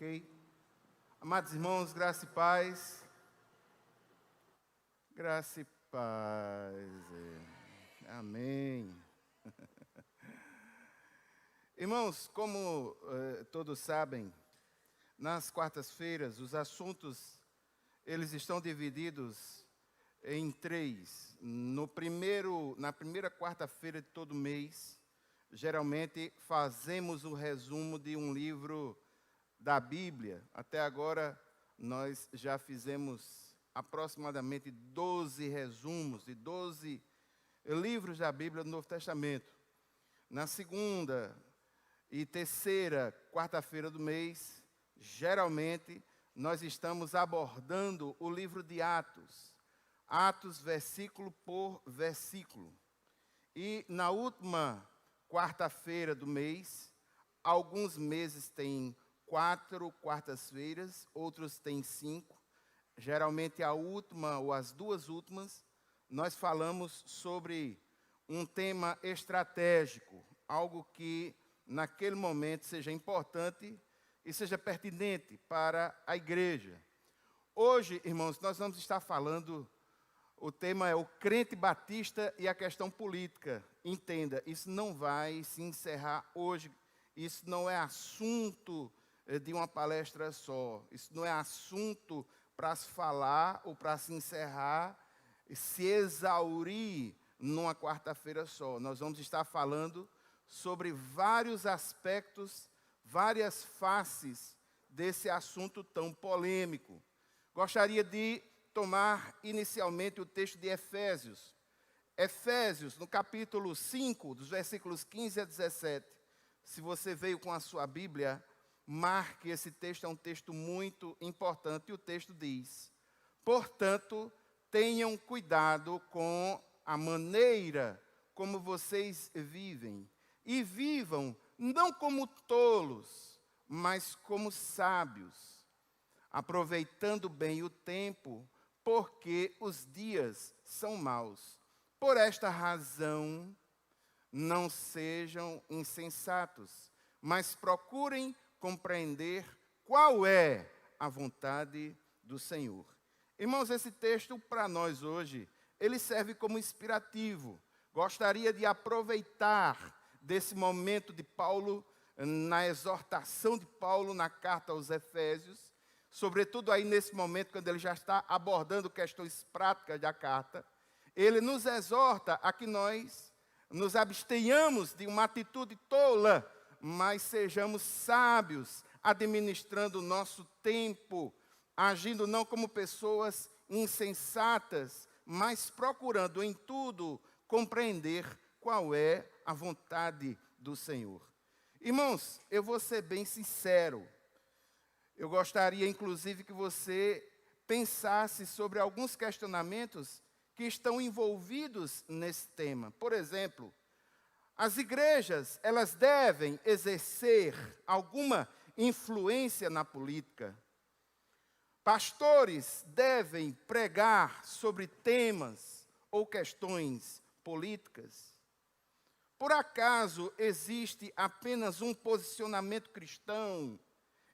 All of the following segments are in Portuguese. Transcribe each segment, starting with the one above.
ok? Amados irmãos, graça e paz. Graça e paz. Amém. Irmãos, como todos sabem, nas quartas-feiras os assuntos eles estão divididos em três. Na primeira quarta-feira de todo mês, geralmente fazemos o resumo de um livro da Bíblia. Até agora nós já fizemos aproximadamente 12 resumos de 12 livros da Bíblia do Novo Testamento. Na segunda e terceira quarta-feira do mês, geralmente nós estamos abordando o livro de Atos. Atos, versículo por versículo. E na última quarta-feira do mês, alguns meses têm 4 quartas-feiras, outros têm 5. Geralmente a última ou as duas últimas, nós falamos sobre um tema estratégico, algo que naquele momento seja importante e seja pertinente para a igreja. Hoje, irmãos, nós vamos estar falando, o tema é o crente batista e a questão política. Entenda, isso não vai se encerrar hoje, isso não é assunto de uma palestra só, isso não é assunto para se falar ou para se encerrar, se exaurir numa quarta-feira só. Nós vamos estar falando sobre vários aspectos, várias faces desse assunto tão polêmico. Gostaria de tomar inicialmente o texto de Efésios. Efésios, no capítulo 5, dos versículos 15 a 17. Se você veio com a sua Bíblia, marque esse texto, é um texto muito importante. E o texto diz: portanto, tenham cuidado com a maneira como vocês vivem. E vivam não como tolos, mas como sábios, aproveitando bem o tempo, porque os dias são maus. Por esta razão, não sejam insensatos, mas procurem compreender qual é a vontade do Senhor. Irmãos, esse texto para nós hoje, ele serve como inspirativo. Gostaria de aproveitar desse momento de Paulo, na exortação de Paulo na carta aos Efésios, sobretudo aí nesse momento, quando ele já está abordando questões práticas da carta, ele nos exorta a que nós nos abstenhamos de uma atitude tola, mas sejamos sábios, administrando o nosso tempo, agindo não como pessoas insensatas, mas procurando em tudo compreender qual é a vontade do Senhor. Irmãos, eu vou ser bem sincero. Eu gostaria, inclusive, que você pensasse sobre alguns questionamentos que estão envolvidos nesse tema. Por exemplo, as igrejas, elas devem exercer alguma influência na política. Pastores devem pregar sobre temas ou questões políticas. Por acaso existe apenas um posicionamento cristão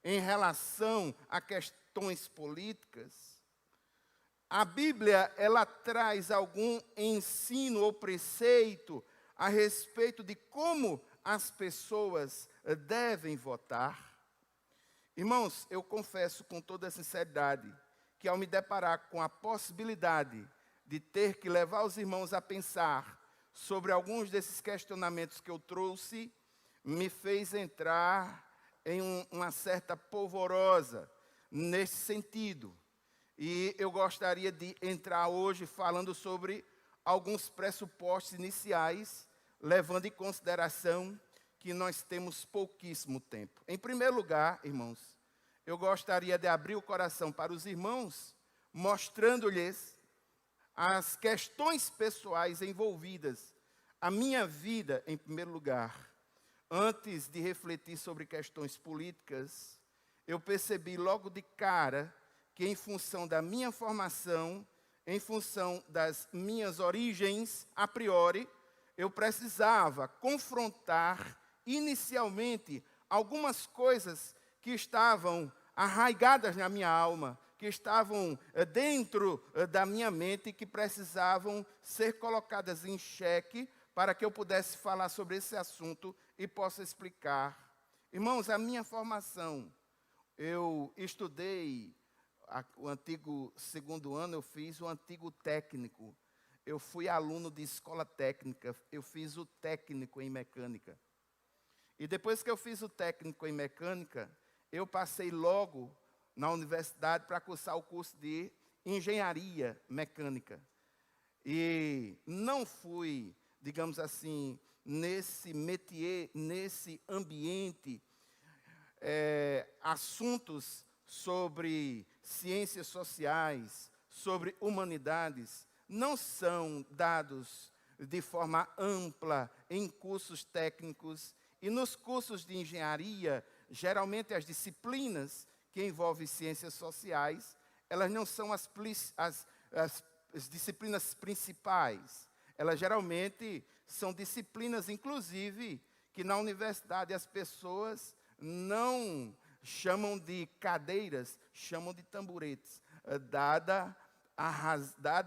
em relação a questões políticas? A Bíblia, ela traz algum ensino ou preceito a respeito de como as pessoas devem votar? Irmãos, eu confesso com toda a sinceridade que ao me deparar com a possibilidade de ter que levar os irmãos a pensar sobre alguns desses questionamentos que eu trouxe, me fez entrar em uma certa polvorosa nesse sentido. E eu gostaria de entrar hoje falando sobre alguns pressupostos iniciais, levando em consideração que nós temos pouquíssimo tempo. Em primeiro lugar, irmãos, eu gostaria de abrir o coração para os irmãos, mostrando-lhes as questões pessoais envolvidas, a minha vida em primeiro lugar. Antes de refletir sobre questões políticas, eu percebi logo de cara que em função da minha formação, em função das minhas origens, a priori, eu precisava confrontar inicialmente algumas coisas que estavam arraigadas na minha alma, que estavam dentro da minha mente e que precisavam ser colocadas em xeque para que eu pudesse falar sobre esse assunto e possa explicar. Irmãos, a minha formação, eu estudei o antigo segundo ano, eu fiz o antigo técnico. Eu fui aluno de escola técnica, eu fiz o técnico em mecânica. E depois que eu fiz o técnico em mecânica, eu passei logo na universidade para cursar o curso de engenharia mecânica. E não fui, digamos assim, nesse métier, nesse ambiente, assuntos sobre ciências sociais, sobre humanidades, não são dados de forma ampla em cursos técnicos. E nos cursos de engenharia, geralmente as disciplinas que envolvem ciências sociais, elas não são as disciplinas principais. Elas geralmente são disciplinas, inclusive, que na universidade as pessoas não chamam de cadeiras, chamam de tamboretes, dada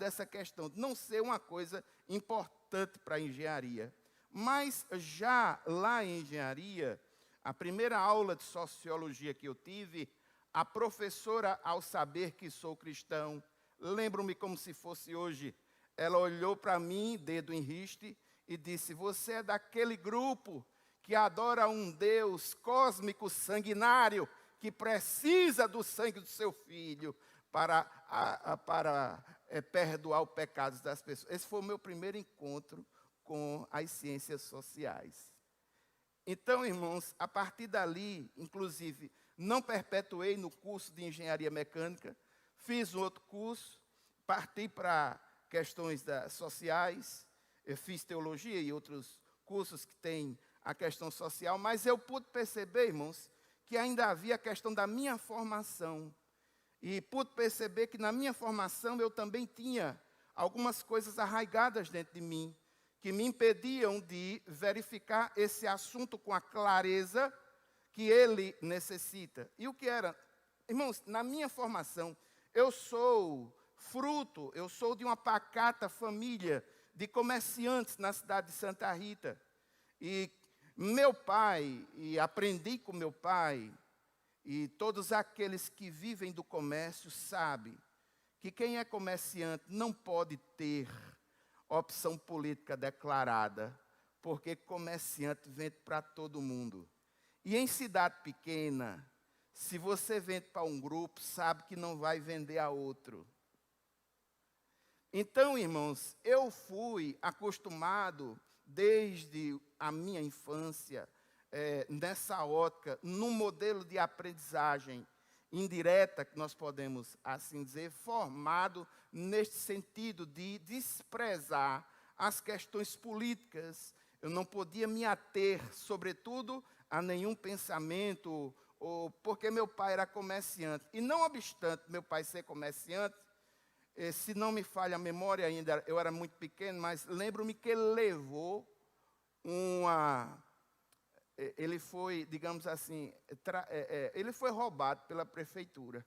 essa questão de não ser uma coisa importante para a engenharia. Mas já lá em engenharia, a primeira aula de sociologia que eu tive, a professora, ao saber que sou cristão, lembro-me como se fosse hoje, ela olhou para mim, dedo em riste, e disse: você é daquele grupo que adora um Deus cósmico sanguinário, que precisa do sangue do seu filho para perdoar os pecados das pessoas. Esse foi o meu primeiro encontro com as ciências sociais. Então, irmãos, a partir dali, inclusive, não perpetuei no curso de engenharia mecânica, fiz um outro curso, parti para questões sociais, eu fiz teologia e outros cursos que têm a questão social, mas eu pude perceber, irmãos, que ainda havia a questão da minha formação. E pude perceber que na minha formação eu também tinha algumas coisas arraigadas dentro de mim, que me impediam de verificar esse assunto com a clareza que ele necessita. E o que era? Irmãos, na minha formação, eu sou de uma pacata família de comerciantes na cidade de Santa Rita. E meu pai, e aprendi com meu pai, e todos aqueles que vivem do comércio sabem que quem é comerciante não pode ter opção política declarada, porque comerciante vende para todo mundo. E em cidade pequena, se você vende para um grupo, sabe que não vai vender a outro. Então, irmãos, eu fui acostumado desde a minha infância, nessa ótica, num modelo de aprendizagem indireta, que nós podemos assim dizer, formado neste sentido de desprezar as questões políticas. Eu não podia me ater, sobretudo, a nenhum pensamento, porque meu pai era comerciante. E não obstante meu pai ser comerciante, se não me falha a memória ainda, eu era muito pequeno, mas lembro-me que ele levou ele foi, digamos assim, ele foi roubado pela prefeitura.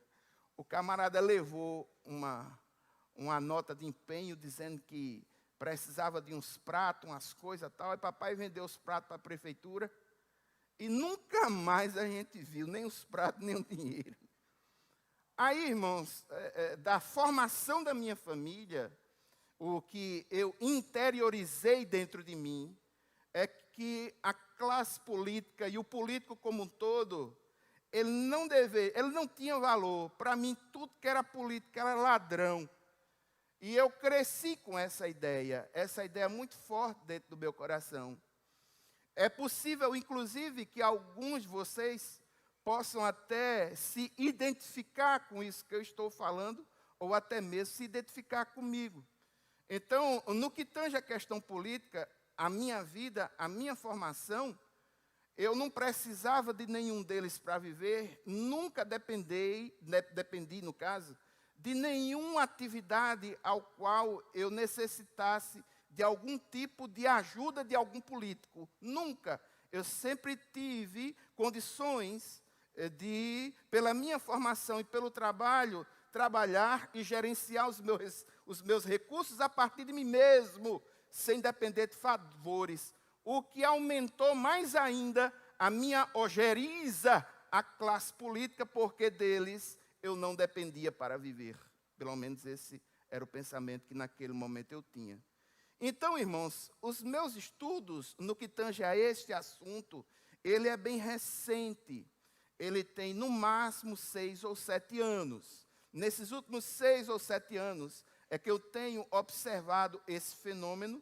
O camarada levou uma nota de empenho dizendo que precisava de uns pratos, umas coisas e tal, e papai vendeu os pratos para a prefeitura, e nunca mais a gente viu nem os pratos, nem o dinheiro. Aí, irmãos, da formação da minha família, o que eu interiorizei dentro de mim é que a classe política e o político como um todo, ele não tinha valor. Para mim, tudo que era político era ladrão. E eu cresci com essa ideia muito forte dentro do meu coração. É possível, inclusive, que alguns de vocês possam até se identificar com isso que eu estou falando, ou até mesmo se identificar comigo. Então, no que tange a questão política, a minha vida, a minha formação, eu não precisava de nenhum deles para viver, nunca dependi, no caso, de nenhuma atividade ao qual eu necessitasse de algum tipo de ajuda de algum político. Nunca. Eu sempre tive condições pela minha formação e pelo trabalho, trabalhar e gerenciar os meus recursos a partir de mim mesmo, sem depender de favores, o que aumentou mais ainda a minha ojeriza à classe política, porque deles eu não dependia para viver. Pelo menos esse era o pensamento que naquele momento eu tinha. Então, irmãos, os meus estudos no que tange a este assunto, ele é bem recente. Ele tem no máximo 6 ou 7 anos. Nesses últimos 6 ou 7 anos é que eu tenho observado esse fenômeno,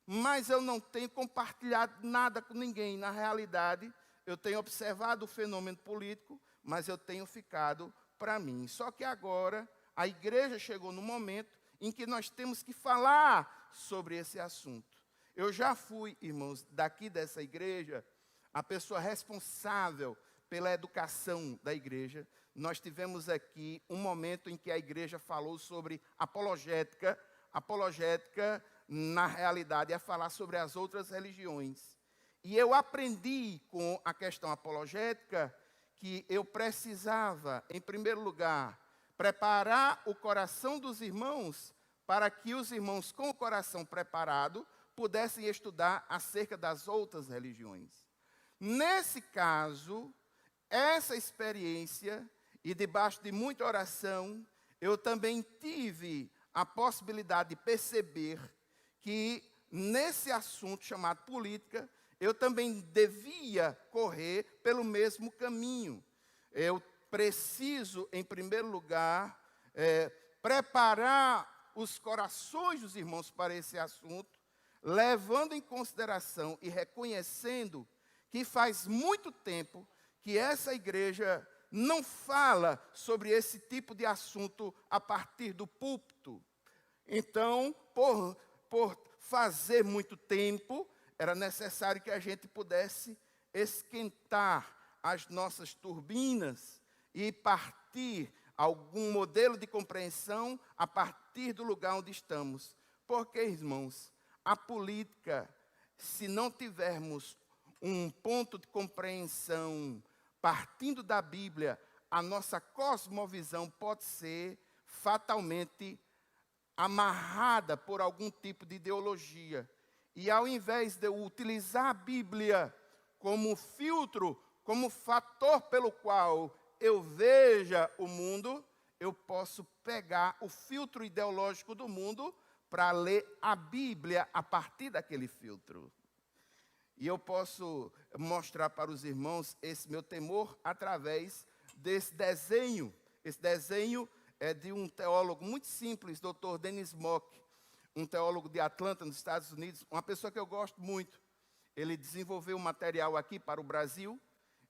mas eu não tenho compartilhado nada com ninguém. Na realidade, eu tenho observado o fenômeno político, mas eu tenho ficado para mim. Só que agora a igreja chegou no momento em que nós temos que falar sobre esse assunto. Eu já fui, irmãos, daqui dessa igreja, a pessoa responsável pela educação da igreja. Nós tivemos aqui um momento em que a igreja falou sobre apologética. Apologética, na realidade, é falar sobre as outras religiões. E eu aprendi com a questão apologética que eu precisava, em primeiro lugar, preparar o coração dos irmãos para que os irmãos com o coração preparado pudessem estudar acerca das outras religiões. Nesse caso, essa experiência, e debaixo de muita oração, eu também tive a possibilidade de perceber que nesse assunto chamado política, eu também devia correr pelo mesmo caminho. Eu preciso, em primeiro lugar, preparar os corações dos irmãos para esse assunto, levando em consideração e reconhecendo que faz muito tempo que essa igreja não fala sobre esse tipo de assunto a partir do púlpito. Então, por fazer muito tempo, era necessário que a gente pudesse esquentar as nossas turbinas e partir algum modelo de compreensão a partir do lugar onde estamos. Porque, irmãos, a política, se não tivermos um ponto de compreensão partindo da Bíblia, a nossa cosmovisão pode ser fatalmente amarrada por algum tipo de ideologia. E ao invés de eu utilizar a Bíblia como filtro, como fator pelo qual eu veja o mundo, eu posso pegar o filtro ideológico do mundo para ler a Bíblia a partir daquele filtro. E eu posso mostrar para os irmãos esse meu temor através desse desenho. Esse desenho é de um teólogo muito simples, Dr. Dennis Mock, um teólogo de Atlanta, nos Estados Unidos, uma pessoa que eu gosto muito. Ele desenvolveu um material aqui para o Brasil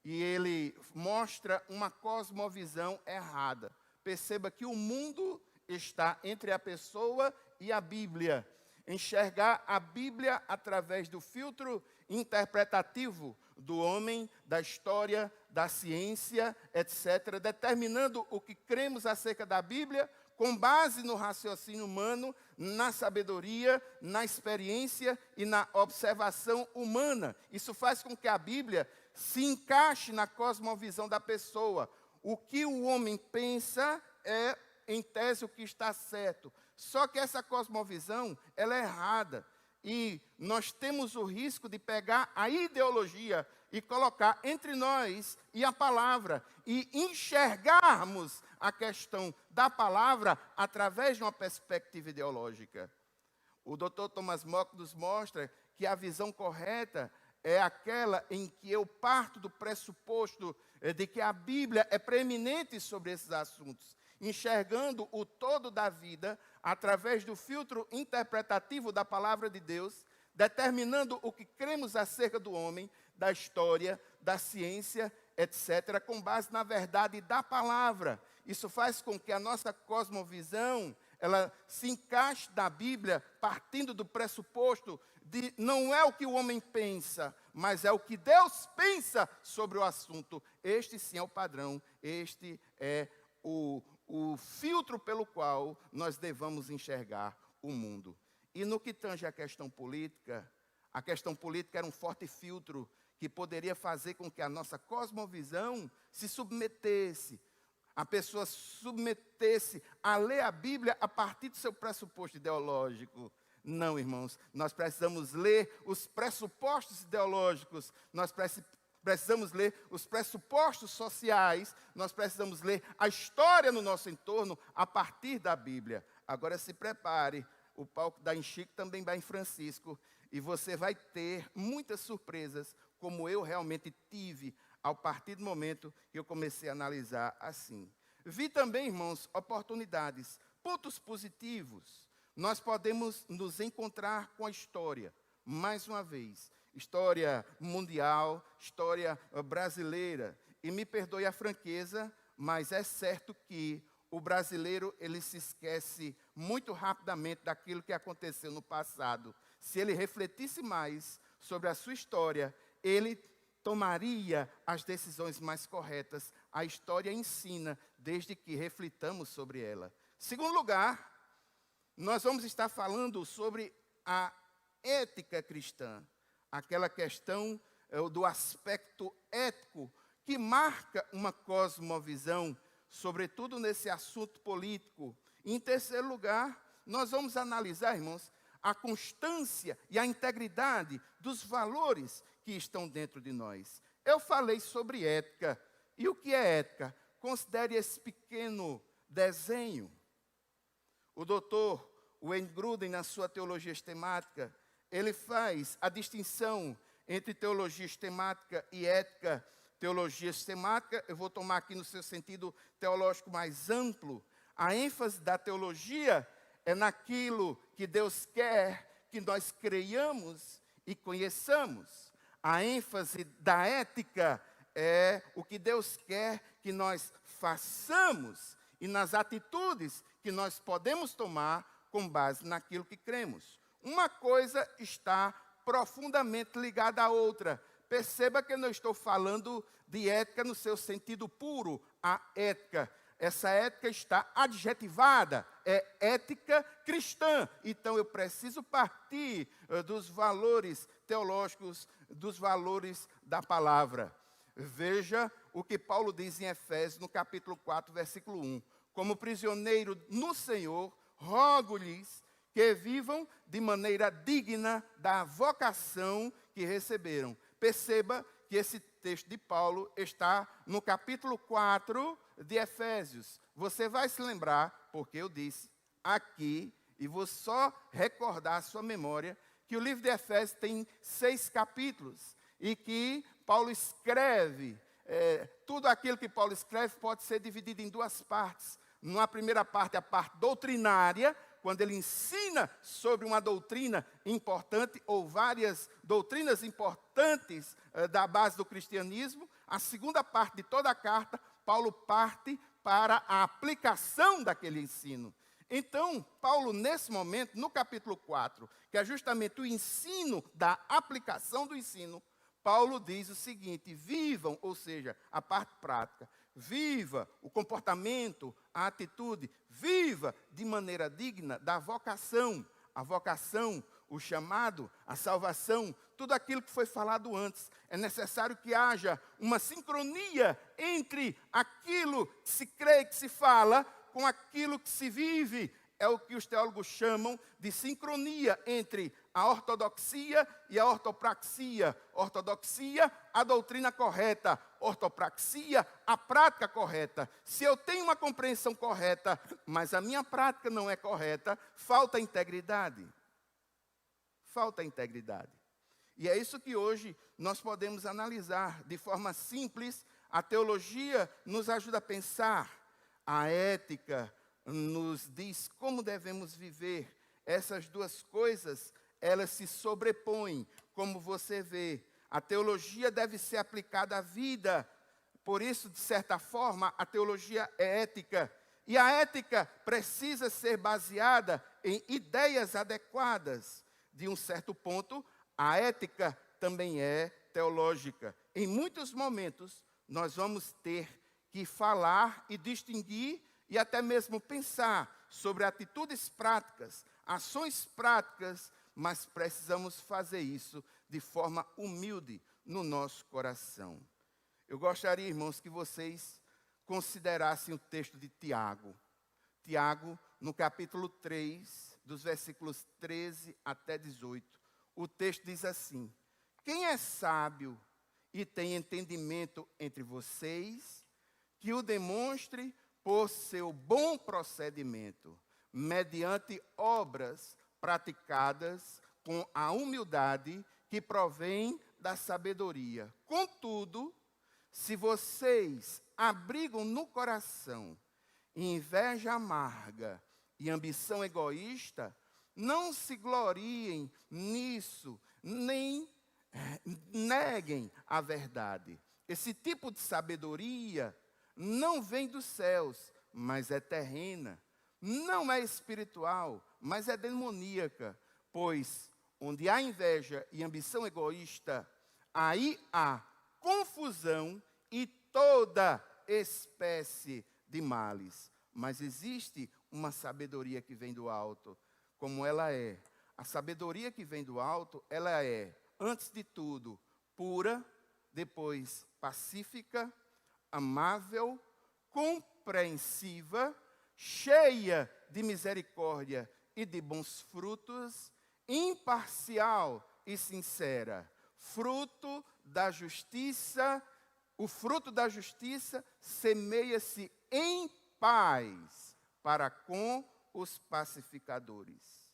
e ele mostra uma cosmovisão errada. Perceba que o mundo está entre a pessoa e a Bíblia. Enxergar a Bíblia através do filtro interpretativo do homem, da história, da ciência, etc., determinando o que cremos acerca da Bíblia com base no raciocínio humano, na sabedoria, na experiência e na observação humana. Isso faz com que a Bíblia se encaixe na cosmovisão da pessoa. O que o homem pensa é, em tese, o que está certo. Só que essa cosmovisão, ela é errada. E nós temos o risco de pegar a ideologia e colocar entre nós e a palavra. E enxergarmos a questão da palavra através de uma perspectiva ideológica. O Dr. Thomas Mock nos mostra que a visão correta é aquela em que eu parto do pressuposto de que a Bíblia é preeminente sobre esses assuntos, enxergando o todo da vida através do filtro interpretativo da palavra de Deus, determinando o que cremos acerca do homem, da história, da ciência, etc., com base na verdade da palavra. Isso faz com que a nossa cosmovisão ela se encaixe na Bíblia, partindo do pressuposto de não é o que o homem pensa, mas é o que Deus pensa sobre o assunto. Este sim é o padrão, este é o filtro pelo qual nós devamos enxergar o mundo. E no que tange à questão política era um forte filtro que poderia fazer com que a nossa cosmovisão se submetesse, a pessoa submetesse a ler a Bíblia a partir do seu pressuposto ideológico. Não, irmãos, nós precisamos ler os pressupostos ideológicos, nós precisamos ler os pressupostos sociais, nós precisamos ler a história no nosso entorno a partir da Bíblia. Agora se prepare, o palco dá em Chico, também vai em Francisco, e você vai ter muitas surpresas, como eu realmente tive a partir do momento que eu comecei a analisar assim. Vi também, irmãos, oportunidades, pontos positivos. Nós podemos nos encontrar com a história, mais uma vez, história mundial, história brasileira. E me perdoe a franqueza, mas é certo que o brasileiro, ele se esquece muito rapidamente daquilo que aconteceu no passado. Se ele refletisse mais sobre a sua história, ele tomaria as decisões mais corretas. A história ensina, desde que reflitamos sobre ela. Segundo lugar, nós vamos estar falando sobre a ética cristã, aquela questão do aspecto ético que marca uma cosmovisão, sobretudo nesse assunto político. Em terceiro lugar, nós vamos analisar, irmãos, a constância e a integridade dos valores que estão dentro de nós. Eu falei sobre ética. E o que é ética? Considere esse pequeno desenho. O doutor Wayne Grudem, na sua teologia sistemática, ele faz a distinção entre teologia sistemática e ética. Teologia sistemática, eu vou tomar aqui no seu sentido teológico mais amplo. A ênfase da teologia é naquilo que Deus quer que nós creiamos e conheçamos. A ênfase da ética é o que Deus quer que nós façamos e nas atitudes que nós podemos tomar com base naquilo que cremos. Uma coisa está profundamente ligada à outra. Perceba que eu não estou falando de ética no seu sentido puro, a ética. Essa ética está adjetivada, é ética cristã. Então eu preciso partir dos valores teológicos, dos valores da palavra. Veja o que Paulo diz em Efésios, no capítulo 4, versículo 1. Como prisioneiro no Senhor, rogo-lhes que vivam de maneira digna da vocação que receberam. Perceba que esse texto de Paulo está no capítulo 4 de Efésios. Você vai se lembrar, porque eu disse aqui, e vou só recordar a sua memória, que o livro de Efésios tem 6 capítulos, e que Paulo escreve, tudo aquilo que Paulo escreve pode ser dividido em 2 partes. Numa primeira parte, a parte doutrinária, quando ele ensina sobre uma doutrina importante, ou várias doutrinas importantes da base do cristianismo. A segunda parte de toda a carta, Paulo parte para a aplicação daquele ensino. Então, Paulo, nesse momento, no capítulo 4, que é justamente o ensino da aplicação do ensino, Paulo diz o seguinte: vivam, ou seja, a parte prática, viva o comportamento, a atitude, viva de maneira digna da vocação. A vocação, o chamado, a salvação, tudo aquilo que foi falado antes. É necessário que haja uma sincronia entre aquilo que se crê, que se fala, com aquilo que se vive. É o que os teólogos chamam de sincronia entre a ortodoxia e a ortopraxia. Ortodoxia, a doutrina correta. Ortopraxia, a prática correta. Se eu tenho uma compreensão correta, mas a minha prática não é correta, falta integridade. Falta integridade. E é isso que hoje nós podemos analisar de forma simples. A teologia nos ajuda a pensar. A ética nos diz como devemos viver. Essas duas coisas, elas se sobrepõem, como você vê. A teologia deve ser aplicada à vida. Por isso, de certa forma, a teologia é ética. E a ética precisa ser baseada em ideias adequadas. De um certo ponto, a ética também é teológica. Em muitos momentos, nós vamos ter que falar e distinguir e até mesmo pensar sobre atitudes práticas, ações práticas, mas precisamos fazer isso de forma humilde, no nosso coração. Eu gostaria, irmãos, que vocês considerassem o texto de Tiago. Tiago, no capítulo 3, dos versículos 13 até 18. O texto diz assim: quem é sábio e tem entendimento entre vocês, que o demonstre por seu bom procedimento, mediante obras praticadas com a humildade que provém da sabedoria. Contudo, se vocês abrigam no coração inveja amarga e ambição egoísta, não se gloriem nisso, nem neguem a verdade. Esse tipo de sabedoria não vem dos céus, mas é terrena. Não é espiritual, mas é demoníaca. Pois onde há inveja e ambição egoísta, aí há confusão e toda espécie de males. Mas existe uma sabedoria que vem do alto, como ela é. A sabedoria que vem do alto, ela é, antes de tudo, pura, depois pacífica, amável, compreensiva, cheia de misericórdia e de bons frutos, imparcial e sincera, fruto da justiça. O fruto da justiça semeia-se em paz para com os pacificadores.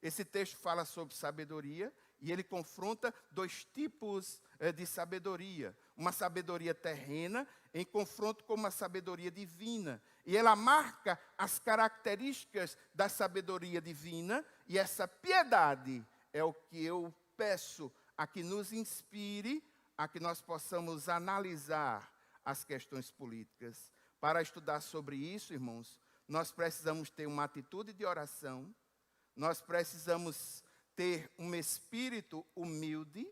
Esse texto fala sobre sabedoria e ele confronta dois tipos de sabedoria. Uma sabedoria terrena em confronto com uma sabedoria divina. E ela marca as características da sabedoria divina, e essa piedade é o que eu peço a que nos inspire, a que nós possamos analisar as questões políticas. Para estudar sobre isso, irmãos, nós precisamos ter uma atitude de oração, nós precisamos ter um espírito humilde,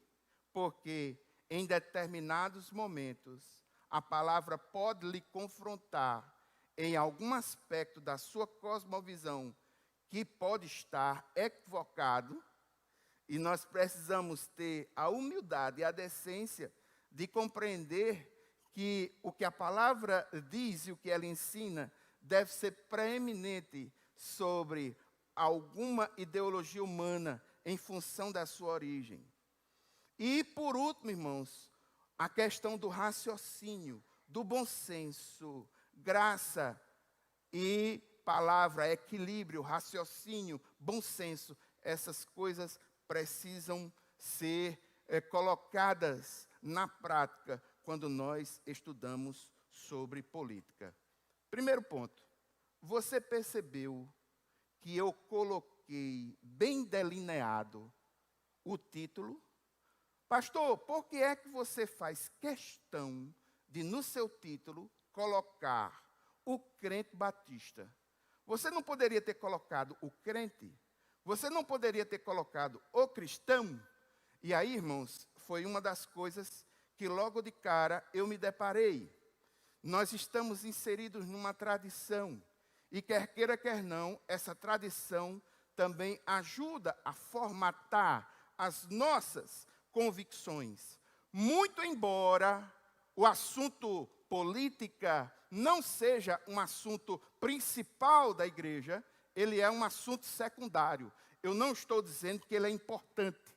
porque em determinados momentos a palavra pode lhe confrontar em algum aspecto da sua cosmovisão que pode estar equivocado, e nós precisamos ter a humildade e a decência de compreender que o que a palavra diz e o que ela ensina deve ser preeminente sobre alguma ideologia humana em função da sua origem. E, por último, irmãos, a questão do raciocínio, do bom senso, graça e palavra, equilíbrio, raciocínio, bom senso, essas coisas precisam ser colocadas na prática quando nós estudamos sobre política. Primeiro ponto, você percebeu que eu coloquei bem delineado o título? Pastor, por que é que você faz questão de, no seu título, colocar o crente batista? Você não poderia ter colocado o crente? Você não poderia ter colocado o cristão? E aí, irmãos, foi uma das coisas que logo de cara eu me deparei. Nós estamos inseridos numa tradição. E quer queira, quer não, essa tradição também ajuda a formatar as nossas convicções. Muito embora o assunto política não seja um assunto principal da igreja, ele é um assunto secundário. Eu não estou dizendo que ele é importante.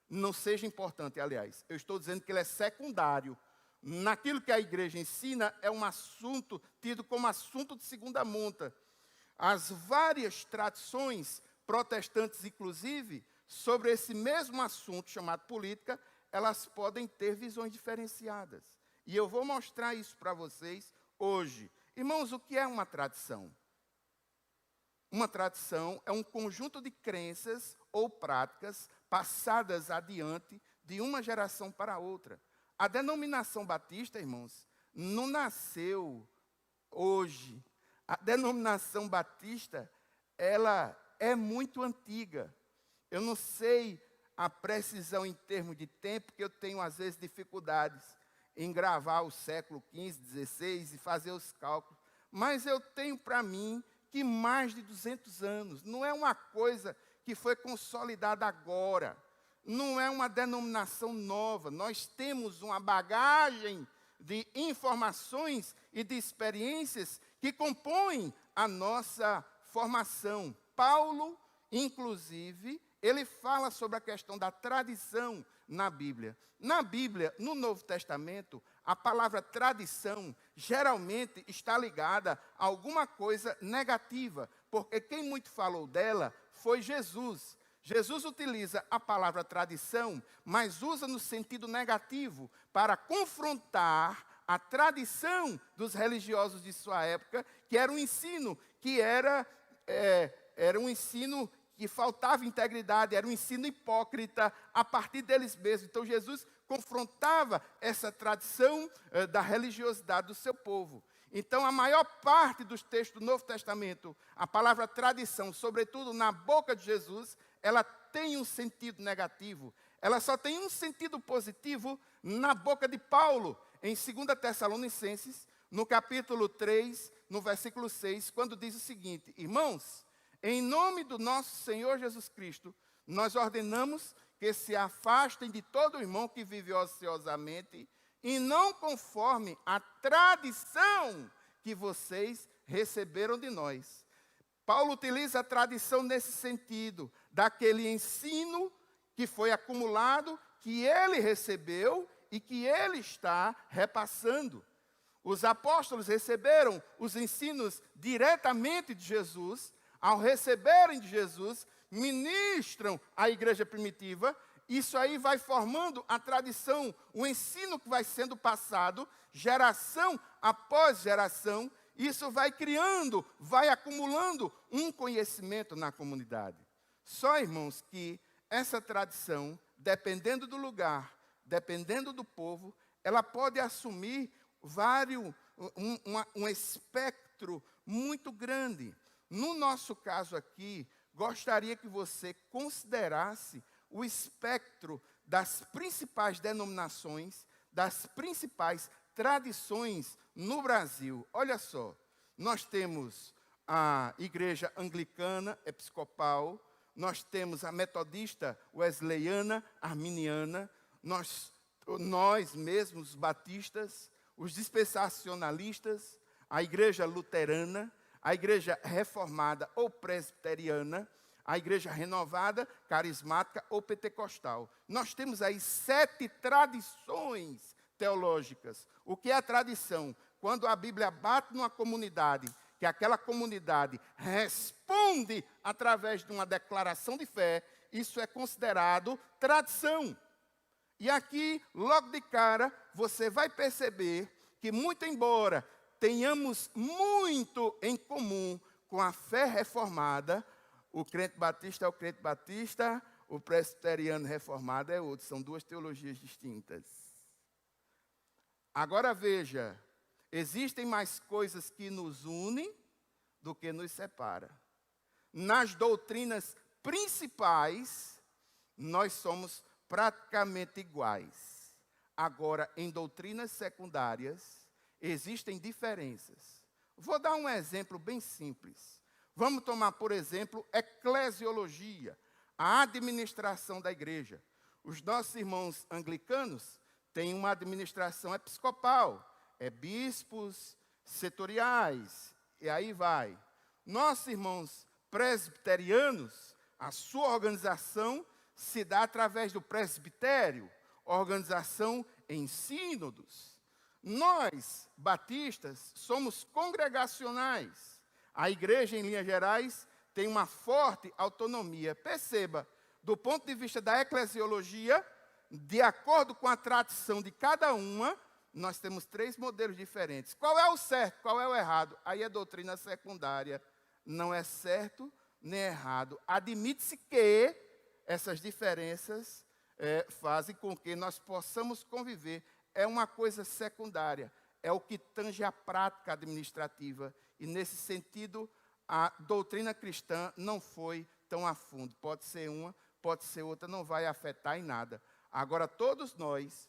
Não seja importante, aliás. Eu estou dizendo que ele é secundário. Naquilo que a igreja ensina, é um assunto tido como assunto de segunda monta. As várias tradições protestantes, inclusive, sobre esse mesmo assunto chamado política, elas podem ter visões diferenciadas. E eu vou mostrar isso para vocês hoje. Irmãos, o que é uma tradição? Uma tradição é um conjunto de crenças ou práticas passadas adiante de uma geração para outra. A denominação batista, irmãos, não nasceu hoje. A denominação batista, ela é muito antiga. Eu não sei a precisão em termos de tempo, porque eu tenho, às vezes, dificuldades em gravar o século XV, XVI e fazer os cálculos. Mas eu tenho para mim que mais de 200 anos. Não é uma coisa que foi consolidada agora. não é uma denominação nova. Nós temos uma bagagem de informações e de experiências que compõem a nossa formação. Paulo, inclusive, ele fala sobre a questão da tradição na Bíblia. Na Bíblia, no Novo Testamento, a palavra tradição geralmente está ligada a alguma coisa negativa, porque quem muito falou dela foi Jesus. Jesus utiliza a palavra tradição, mas usa no sentido negativo para confrontar a tradição dos religiosos de sua época, que era um ensino que era um ensino que faltava integridade, era um ensino hipócrita a partir deles mesmos. Então Jesus confrontava essa tradição da religiosidade do seu povo. Então a maior parte dos textos do Novo Testamento, a palavra tradição, sobretudo na boca de Jesus, ela tem um sentido negativo. Ela só tem um sentido positivo na boca de Paulo, em 2 Tessalonicenses, no capítulo 3, no versículo 6, quando diz o seguinte: irmãos, em nome do nosso Senhor Jesus Cristo, nós ordenamos que se afastem de todo irmão que vive ociosamente e não conforme a tradição que vocês receberam de nós. Paulo utiliza a tradição nesse sentido, daquele ensino que foi acumulado, que ele recebeu e que ele está repassando. Os apóstolos receberam os ensinos diretamente de Jesus. Ao receberem de Jesus, ministram à igreja primitiva. Isso aí vai formando a tradição, o ensino que vai sendo passado, geração após geração. Isso vai criando, vai acumulando um conhecimento na comunidade. Só, irmãos, que essa tradição, dependendo do lugar, dependendo do povo, ela pode assumir um espectro muito grande. No nosso caso aqui, gostaria que você considerasse o espectro das principais denominações, das principais tradições no Brasil. Olha só, nós temos a igreja anglicana, episcopal, nós temos a metodista wesleyana, arminiana, nós mesmos batistas, os dispensacionalistas, a igreja luterana, a igreja reformada ou presbiteriana, a igreja renovada, carismática ou pentecostal. Nós temos aí 7 tradições teológicas. O que é a tradição? Quando a Bíblia bate numa comunidade, que aquela comunidade responde através de uma declaração de fé, isso é considerado tradição. E aqui, logo de cara, você vai perceber que, muito embora tenhamos muito em comum com a fé reformada, o crente batista é o crente batista, o presbiteriano reformado é outro. São 2 teologias distintas. Agora veja, existem mais coisas que nos unem do que nos separa. Nas doutrinas principais, nós somos praticamente iguais. Agora, em doutrinas secundárias, existem diferenças. Vou dar um exemplo bem simples. Vamos tomar, por exemplo, eclesiologia, a administração da igreja. Os nossos irmãos anglicanos têm uma administração episcopal, bispos setoriais, e aí vai. Nossos irmãos presbiterianos, a sua organização se dá através do presbitério, organização em sínodos. Nós, batistas, somos congregacionais. A igreja, em linhas gerais, tem uma forte autonomia. Perceba, do ponto de vista da eclesiologia, de acordo com a tradição de cada uma, nós temos 3 modelos diferentes. Qual é o certo, qual é o errado? Aí é doutrina secundária. Não é certo nem errado. Admite-se que essas diferenças fazem com que nós possamos conviver. É uma coisa secundária. É o que tange a prática administrativa. E, nesse sentido, a doutrina cristã não foi tão a fundo. Pode ser uma, pode ser outra, não vai afetar em nada. Agora, todos nós,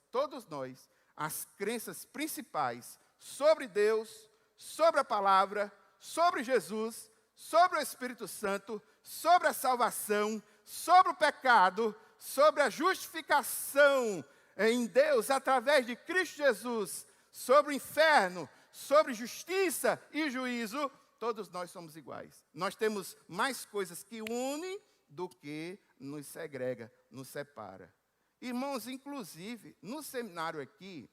as crenças principais sobre Deus, sobre a palavra, sobre Jesus, sobre o Espírito Santo, sobre a salvação, sobre o pecado, sobre a justificação em Deus através de Cristo Jesus, sobre o inferno, sobre justiça e juízo, todos nós somos iguais. Nós temos mais coisas que unem do que nos segrega, nos separa. Irmãos, inclusive, no seminário aqui,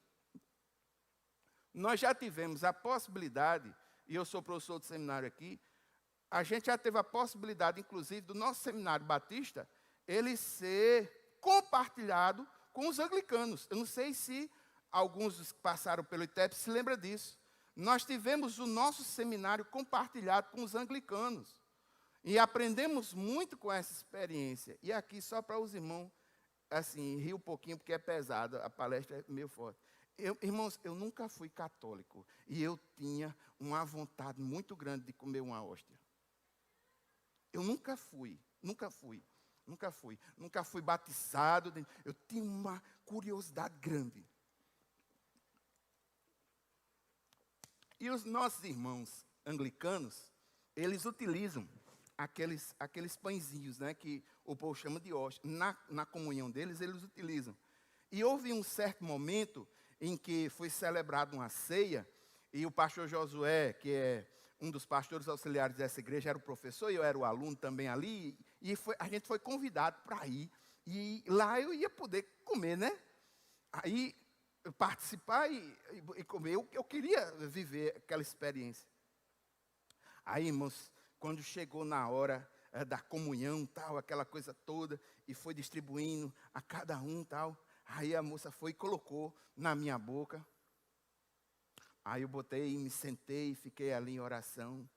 nós já tivemos a possibilidade, e eu sou professor de seminário aqui, a gente já teve a possibilidade, inclusive, do nosso seminário batista, ele ser compartilhado com os anglicanos. Eu não sei se alguns dos que passaram pelo ITEP se lembram disso. Nós tivemos o nosso seminário compartilhado com os anglicanos. E aprendemos muito com essa experiência. E aqui, só para os irmãos, assim, rir um pouquinho, porque é pesado, a palestra é meio forte. Irmãos, eu nunca fui católico. E eu tinha uma vontade muito grande de comer uma hóstia. Eu nunca fui. Nunca fui batizado. Eu tinha uma curiosidade grande. E os nossos irmãos anglicanos, eles utilizam aqueles pãezinhos, né, que o povo chama de hóstia. Na comunhão deles, eles utilizam. E houve um certo momento em que foi celebrada uma ceia, e o pastor Josué, que é um dos pastores auxiliares dessa igreja, era o professor, e eu era o aluno também ali, e a gente foi convidado para ir, e lá eu ia poder comer, né? Aí, participar e comer, eu queria viver aquela experiência. Aí, irmãos, quando chegou na hora da comunhão, tal, aquela coisa toda, e foi distribuindo a cada um, tal, aí a moça foi e colocou na minha boca. Aí eu botei, me sentei, fiquei ali em oração.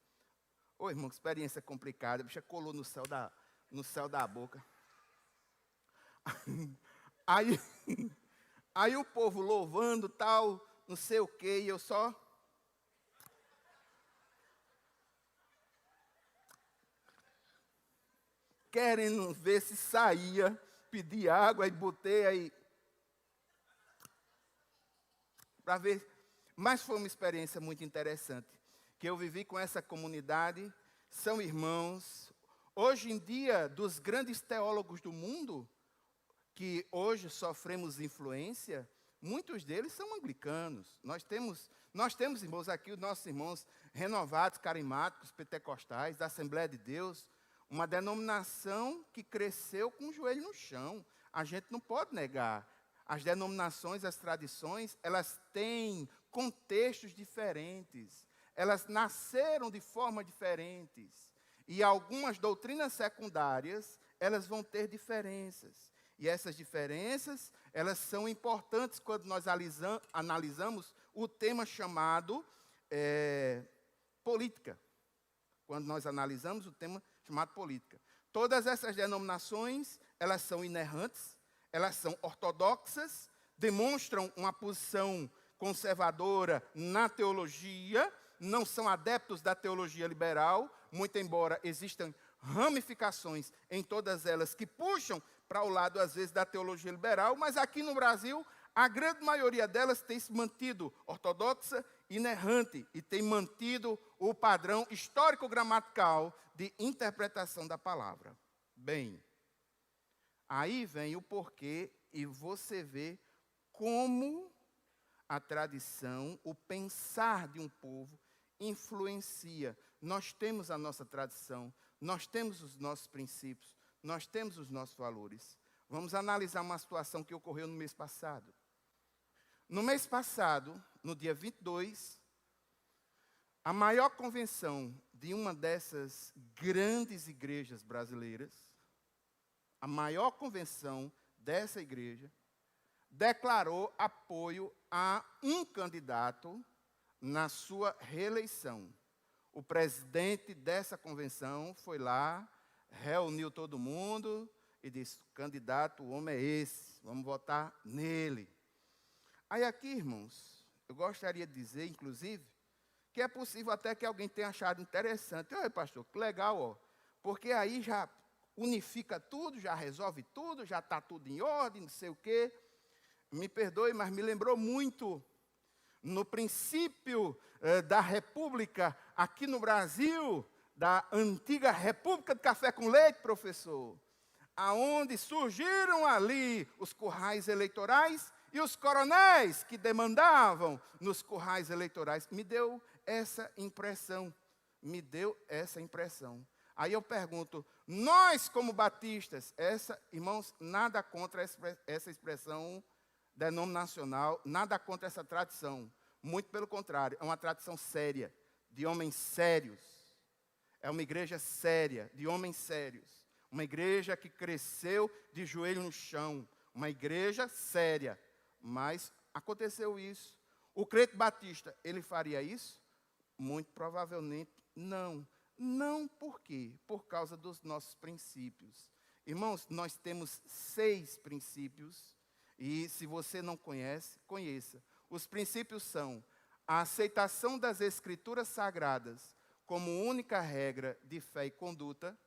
Ô, irmão, que experiência complicada. A bicha colou no céu da boca. Aí o povo louvando, tal, não sei o quê, e eu só... querendo ver se saía, pedi água e botei aí... para ver... Mas foi uma experiência muito interessante, que eu vivi com essa comunidade, são irmãos. Hoje em dia, dos grandes teólogos do mundo, que hoje sofremos influência, muitos deles são anglicanos. Nós temos, irmãos, aqui os nossos irmãos renovados, carismáticos, pentecostais, da Assembleia de Deus, uma denominação que cresceu com o joelho no chão. A gente não pode negar. As denominações, as tradições, elas têm contextos diferentes. Elas nasceram de formas diferentes. E algumas doutrinas secundárias, elas vão ter diferenças. E essas diferenças, elas são importantes quando nós analisamos o tema chamado política. Quando nós analisamos o tema chamado política. Todas essas denominações, elas são inerrantes, elas são ortodoxas, demonstram uma posição conservadora na teologia, não são adeptos da teologia liberal, muito embora existam ramificações em todas elas que puxam para o lado, às vezes, da teologia liberal, mas aqui no Brasil, a grande maioria delas tem se mantido ortodoxa, inerrante, e tem mantido o padrão histórico-gramatical de interpretação da palavra. Bem, aí vem o porquê, e você vê como a tradição, o pensar de um povo, influencia. Nós temos a nossa tradição, nós temos os nossos princípios, nós temos os nossos valores. Vamos analisar uma situação que ocorreu no mês passado. No mês passado, no dia 22, a maior convenção de uma dessas grandes igrejas brasileiras, a maior convenção dessa igreja, declarou apoio a um candidato na sua reeleição. O presidente dessa convenção foi lá, reuniu todo mundo e disse: candidato, o homem é esse, vamos votar nele. Aí aqui, irmãos, eu gostaria de dizer, inclusive, que é possível até que alguém tenha achado interessante. Olha, pastor, que legal, ó, porque aí já unifica tudo, já resolve tudo, já está tudo em ordem, não sei o quê. Me perdoe, mas me lembrou muito no princípio da República aqui no Brasil, da antiga República de Café com Leite, professor. aonde surgiram ali os currais eleitorais e os coronéis que demandavam nos currais eleitorais. Me deu essa impressão. Aí eu pergunto, nós como batistas, irmãos, nada contra essa expressão denominacional, nada contra essa tradição. Muito pelo contrário, é uma tradição séria, de homens sérios. É uma igreja séria, de homens sérios. Uma igreja que cresceu de joelho no chão. Uma igreja séria. Mas aconteceu isso. O crente batista, ele faria isso? Muito provavelmente não. Não por quê? Por causa dos nossos princípios. Irmãos, nós temos 6 princípios. E se você não conhece, conheça. Os princípios são a aceitação das Escrituras Sagradas como única regra de fé e conduta,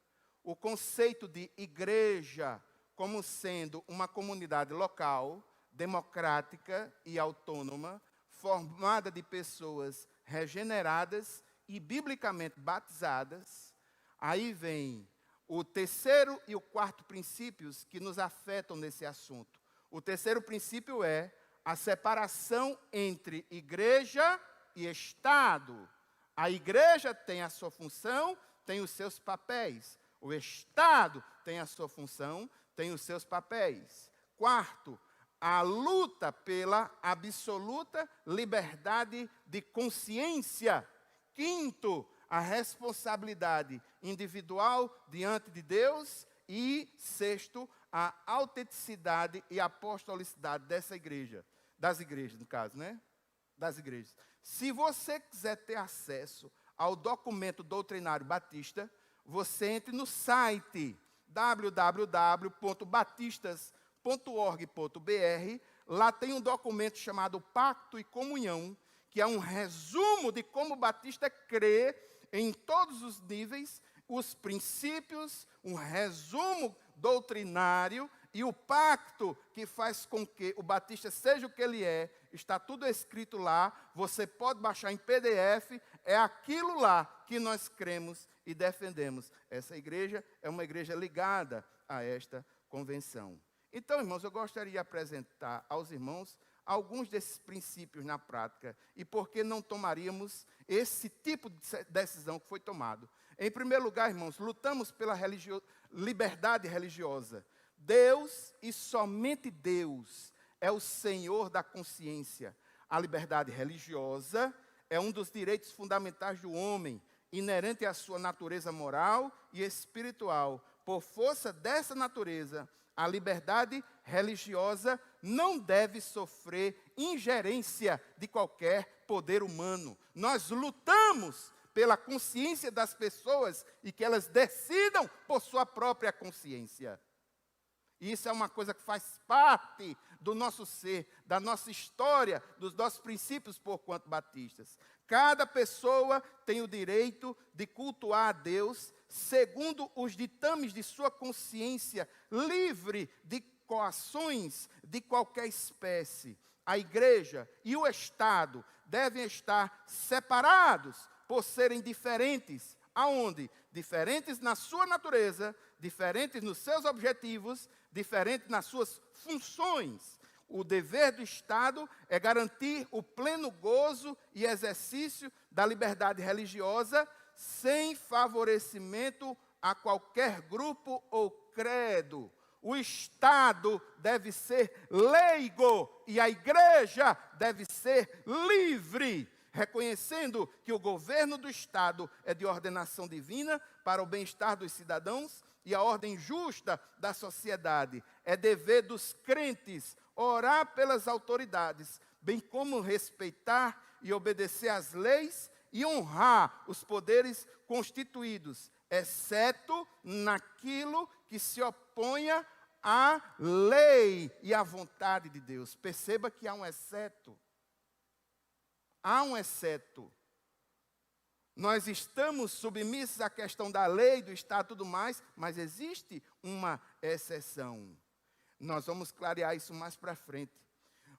o conceito de igreja como sendo uma comunidade local, democrática e autônoma, formada de pessoas regeneradas e biblicamente batizadas. Aí vem o terceiro e o quarto princípios que nos afetam nesse assunto. O terceiro princípio é a separação entre igreja e Estado. A igreja tem a sua função, tem os seus papéis. O Estado tem a sua função, tem os seus papéis. Quarto, a luta pela absoluta liberdade de consciência. Quinto, a responsabilidade individual diante de Deus. E sexto, a autenticidade e apostolicidade dessa igreja. Das igrejas, no caso, né? Das igrejas. Se você quiser ter acesso ao documento doutrinário batista, você entre no site www.batistas.org.br. Lá tem um documento chamado Pacto e Comunhão, que é um resumo de como o batista crê em todos os níveis, os princípios, um resumo doutrinário e o pacto que faz com que o batista seja o que ele é. Está tudo escrito lá, você pode baixar em PDF, é aquilo lá que nós cremos e defendemos. Essa igreja é uma igreja ligada a esta convenção. Então, irmãos, eu gostaria de apresentar aos irmãos alguns desses princípios na prática e por que não tomaríamos esse tipo de decisão que foi tomado. Em primeiro lugar, irmãos, lutamos pela liberdade religiosa. Deus e somente Deus é o Senhor da consciência. A liberdade religiosa é um dos direitos fundamentais do homem, inerente à sua natureza moral e espiritual. Por força dessa natureza, a liberdade religiosa não deve sofrer ingerência de qualquer poder humano. Nós lutamos pela consciência das pessoas e que elas decidam por sua própria consciência. E isso é uma coisa que faz parte do nosso ser, da nossa história, dos nossos princípios por quanto batistas. Cada pessoa tem o direito de cultuar a Deus segundo os ditames de sua consciência, livre de coações de qualquer espécie. A igreja e o Estado devem estar separados por serem diferentes. Aonde? Diferentes na sua natureza, diferentes nos seus objetivos, diferentes nas suas funções. O dever do Estado é garantir o pleno gozo e exercício da liberdade religiosa, sem favorecimento a qualquer grupo ou credo. O Estado deve ser leigo e a igreja deve ser livre, reconhecendo que o governo do Estado é de ordenação divina para o bem-estar dos cidadãos e a ordem justa da sociedade. É dever dos crentes orar pelas autoridades, bem como respeitar e obedecer às leis e honrar os poderes constituídos, exceto naquilo que se oponha à lei e à vontade de Deus. Perceba que há um exceto. Há um exceto. Nós estamos submissos à questão da lei, do Estado e tudo mais, mas existe uma exceção. Nós vamos clarear isso mais para frente.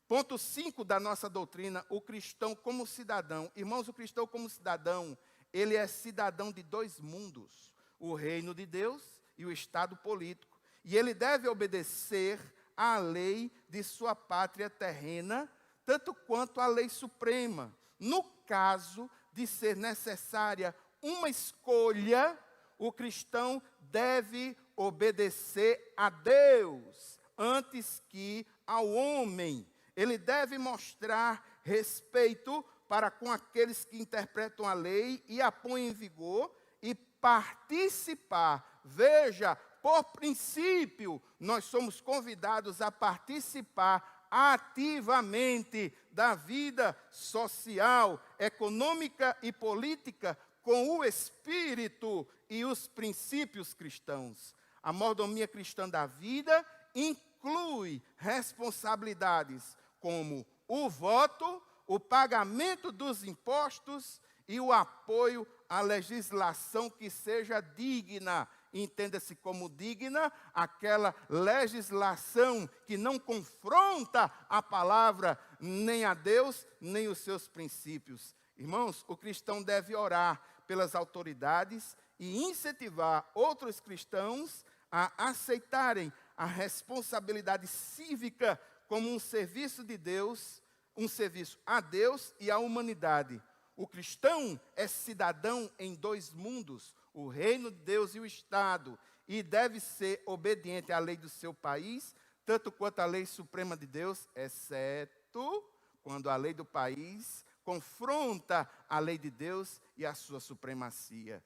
Ponto 5 da nossa doutrina, o cristão como cidadão. Irmãos, o cristão como cidadão, ele é cidadão de 2 mundos. O reino de Deus e o Estado político. E ele deve obedecer à lei de sua pátria terrena, tanto quanto à lei suprema. No caso de ser necessária uma escolha, o cristão deve obedecer a Deus antes que ao homem. Ele deve mostrar respeito para com aqueles que interpretam a lei e a põem em vigor e participar. Veja, por princípio, nós somos convidados a participar ativamente da vida social, econômica e política com o espírito e os princípios cristãos. A mordomia cristã da vida inclui responsabilidades como o voto, o pagamento dos impostos e o apoio à legislação que seja digna. Entenda-se como digna aquela legislação que não confronta a palavra, nem a Deus, nem os seus princípios. Irmãos, o cristão deve orar pelas autoridades e incentivar outros cristãos a aceitarem a responsabilidade cívica como um serviço de Deus, um serviço a Deus e à humanidade. O cristão é cidadão em dois mundos, o reino de Deus e o Estado, e deve ser obediente à lei do seu país, tanto quanto à lei suprema de Deus, exceto quando a lei do país confronta a lei de Deus e a sua supremacia.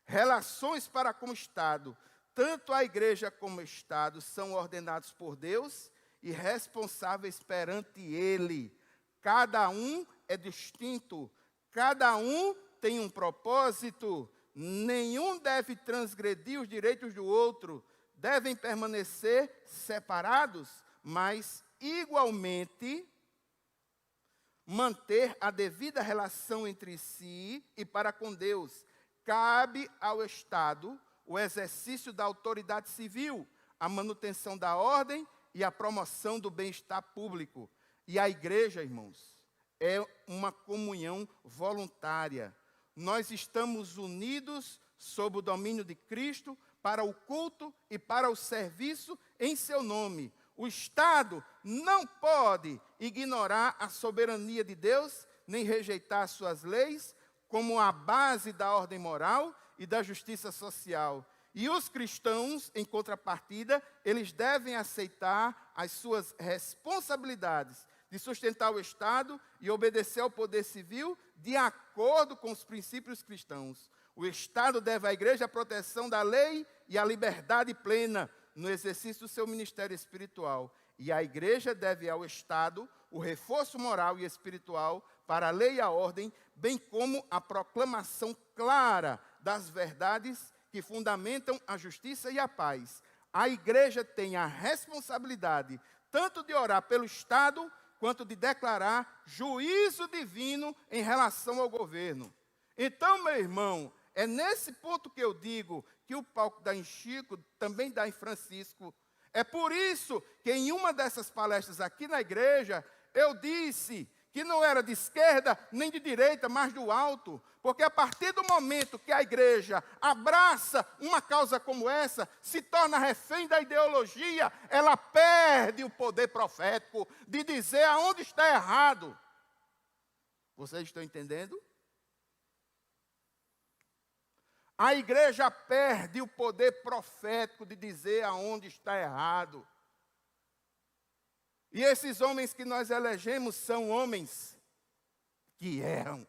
Relações para com o Estado, tanto a igreja como o Estado são ordenados por Deus e responsáveis perante Ele. Cada um é distinto, cada um tem um propósito, nenhum deve transgredir os direitos do outro, devem permanecer separados, mas igualmente manter a devida relação entre si e para com Deus. Cabe ao Estado o exercício da autoridade civil, a manutenção da ordem e a promoção do bem-estar público. E a igreja, irmãos, é uma comunhão voluntária. Nós estamos unidos sob o domínio de Cristo para o culto e para o serviço em seu nome. O Estado não pode ignorar a soberania de Deus, nem rejeitar suas leis como a base da ordem moral e da justiça social. E os cristãos, em contrapartida, eles devem aceitar as suas responsabilidades de sustentar o Estado e obedecer ao poder civil de acordo com os princípios cristãos. O Estado deve à igreja a proteção da lei e a liberdade plena no exercício do seu ministério espiritual. E a igreja deve ao Estado o reforço moral e espiritual para a lei e a ordem, bem como a proclamação clara das verdades que fundamentam a justiça e a paz. A igreja tem a responsabilidade tanto de orar pelo Estado, quanto de declarar juízo divino em relação ao governo. Então, meu irmão, é nesse ponto que eu digo que o palco dá em Chico, também dá em Francisco. É por isso que em uma dessas palestras aqui na igreja, eu disse que não era de esquerda nem de direita, mas do alto. Porque a partir do momento que a igreja abraça uma causa como essa, se torna refém da ideologia, ela perde o poder profético de dizer aonde está errado. Vocês estão entendendo? A igreja perde o poder profético de dizer aonde está errado. E esses homens que nós elegemos são homens que erram.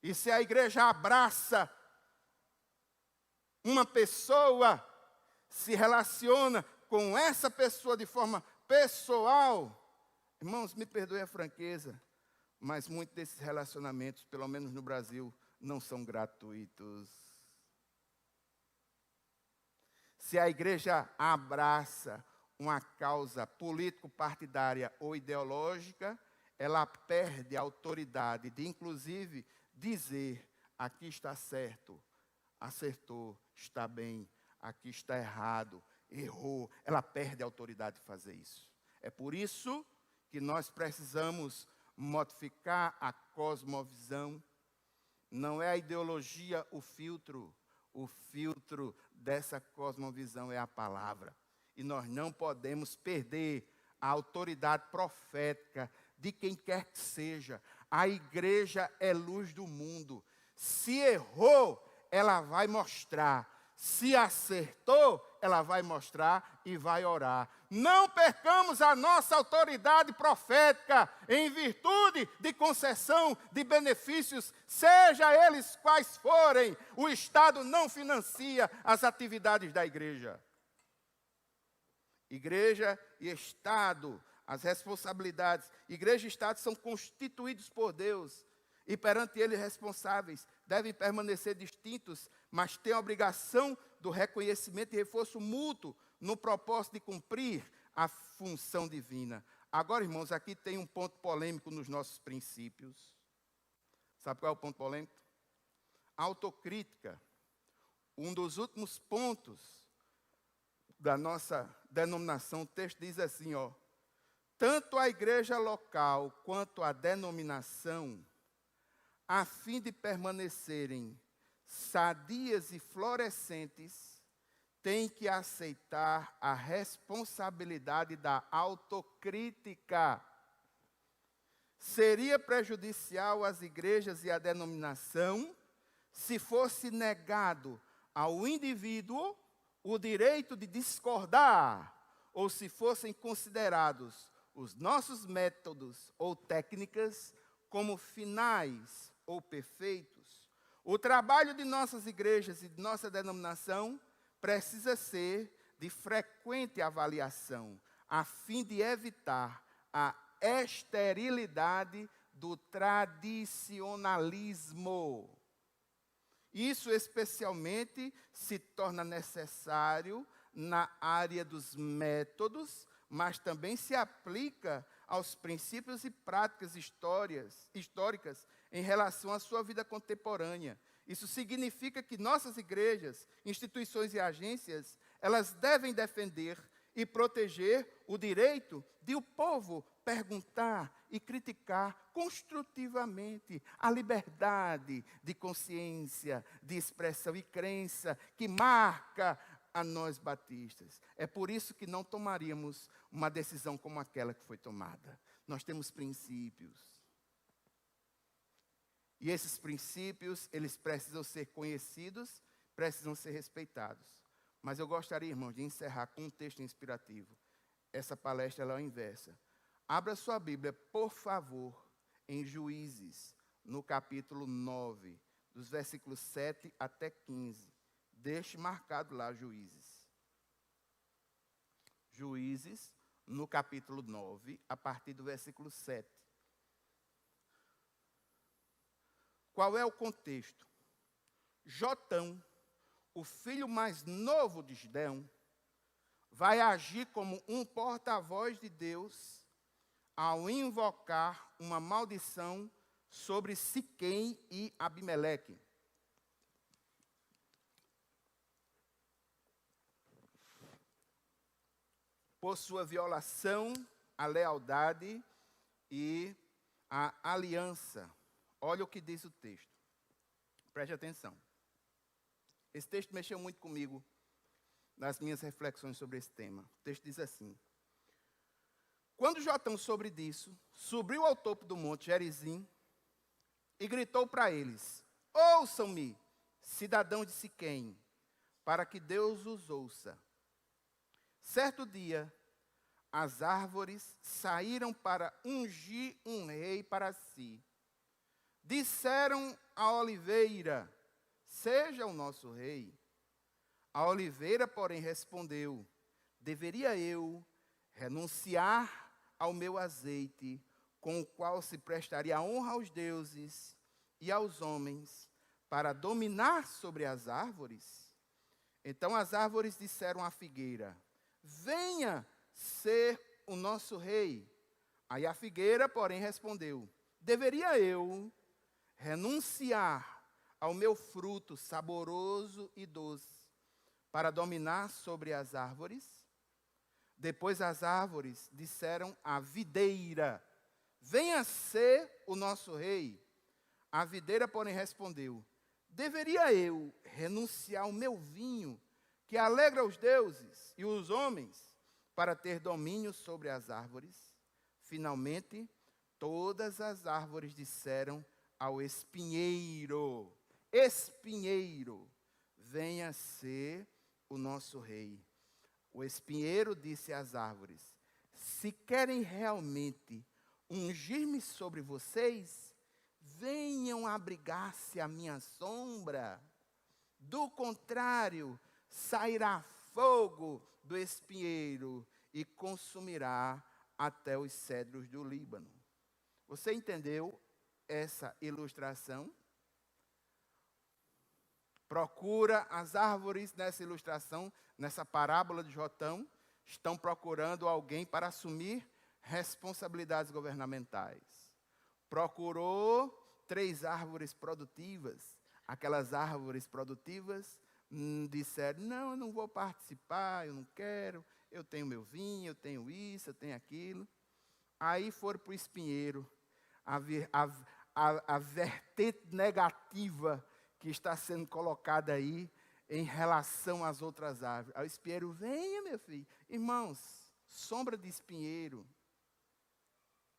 E se a igreja abraça uma pessoa, se relaciona com essa pessoa de forma pessoal, irmãos, me perdoe a franqueza, mas muitos desses relacionamentos, pelo menos no Brasil, não são gratuitos. Se a igreja abraça uma causa político-partidária ou ideológica, ela perde a autoridade de, inclusive, dizer: aqui está certo, acertou, está bem, aqui está errado, errou. Ela perde a autoridade de fazer isso. É por isso que nós precisamos modificar a cosmovisão. Não é a ideologia o filtro. O filtro dessa cosmovisão é a palavra. E nós não podemos perder a autoridade profética de quem quer que seja. A igreja é luz do mundo. Se errou, ela vai mostrar. Se acertou, ela vai mostrar e vai orar. Não percamos a nossa autoridade profética em virtude de concessão de benefícios, seja eles quais forem. O Estado não financia as atividades da igreja. Igreja e Estado, as responsabilidades. Igreja e Estado são constituídos por Deus e perante Ele responsáveis. Devem permanecer distintos, mas têm a obrigação do reconhecimento e reforço mútuo no propósito de cumprir a função divina. Agora, irmãos, aqui tem um ponto polêmico nos nossos princípios. Sabe qual é o ponto polêmico? Autocrítica. Um dos últimos pontos da nossa denominação, o texto diz assim, tanto a igreja local quanto a denominação, a fim de permanecerem sadias e florescentes, têm que aceitar a responsabilidade da autocrítica. Seria prejudicial às igrejas e à denominação se fosse negado ao indivíduo o direito de discordar, ou se fossem considerados os nossos métodos ou técnicas como finais ou perfeitos. O trabalho de nossas igrejas e de nossa denominação precisa ser de frequente avaliação, a fim de evitar a esterilidade do tradicionalismo. Isso especialmente se torna necessário na área dos métodos, mas também se aplica aos princípios e práticas históricas em relação à sua vida contemporânea. Isso significa que nossas igrejas, instituições e agências, elas devem defender e proteger o direito de o povo perguntar e criticar construtivamente a liberdade de consciência, de expressão e crença que marca a nós batistas. É por isso que não tomaríamos uma decisão como aquela que foi tomada. Nós temos princípios. E esses princípios, eles precisam ser conhecidos, precisam ser respeitados. Mas eu gostaria, irmão, de encerrar com um texto inspirativo. Essa palestra ela é inversa. Abra sua Bíblia, por favor, em Juízes, no capítulo 9, dos versículos 7 até 15. Deixe marcado lá Juízes. Juízes, no capítulo 9, a partir do versículo 7. Qual é o contexto? Jotão, o filho mais novo de Gideão, vai agir como um porta-voz de Deus ao invocar uma maldição sobre Siquém e Abimeleque. Por sua violação à lealdade e à aliança. Olha o que diz o texto. Preste atenção. Esse texto mexeu muito comigo nas minhas reflexões sobre esse tema. O texto diz assim: quando Jotão soube disso, subiu ao topo do monte Gerizim e gritou para eles: ouçam-me, cidadãos de Siquém, para que Deus os ouça. Certo dia, as árvores saíram para ungir um rei para si. Disseram à oliveira: seja o nosso rei. A oliveira, porém, respondeu: deveria eu renunciar ao meu azeite, com o qual se prestaria honra aos deuses e aos homens, para dominar sobre as árvores? Então as árvores disseram à figueira: venha ser o nosso rei. Aí a figueira, porém, respondeu: deveria eu renunciar ao meu fruto saboroso e doce, para dominar sobre as árvores? Depois as árvores disseram à videira: venha ser o nosso rei. A videira, porém, respondeu: Deveria eu renunciar ao meu vinho, que alegra os deuses e os homens, para ter domínio sobre as árvores? Finalmente, todas as árvores disseram ao espinheiro: Espinheiro, venha ser o nosso rei. O espinheiro disse às árvores: se querem realmente ungir-me sobre vocês, venham abrigar-se à minha sombra. Do contrário, sairá fogo do espinheiro e consumirá até os cedros do Líbano. Você entendeu essa ilustração? Procura as árvores nessa ilustração, nessa parábola de Jotão, estão procurando alguém para assumir responsabilidades governamentais. Procurou 3 árvores produtivas. Aquelas árvores produtivas disseram: não, eu não vou participar, eu não quero, eu tenho meu vinho, eu tenho isso, eu tenho aquilo. Aí foram para o espinheiro. A vertente negativa que está sendo colocada aí em relação às outras árvores. Aí o espinheiro: venha, meu filho. Irmãos, sombra de espinheiro.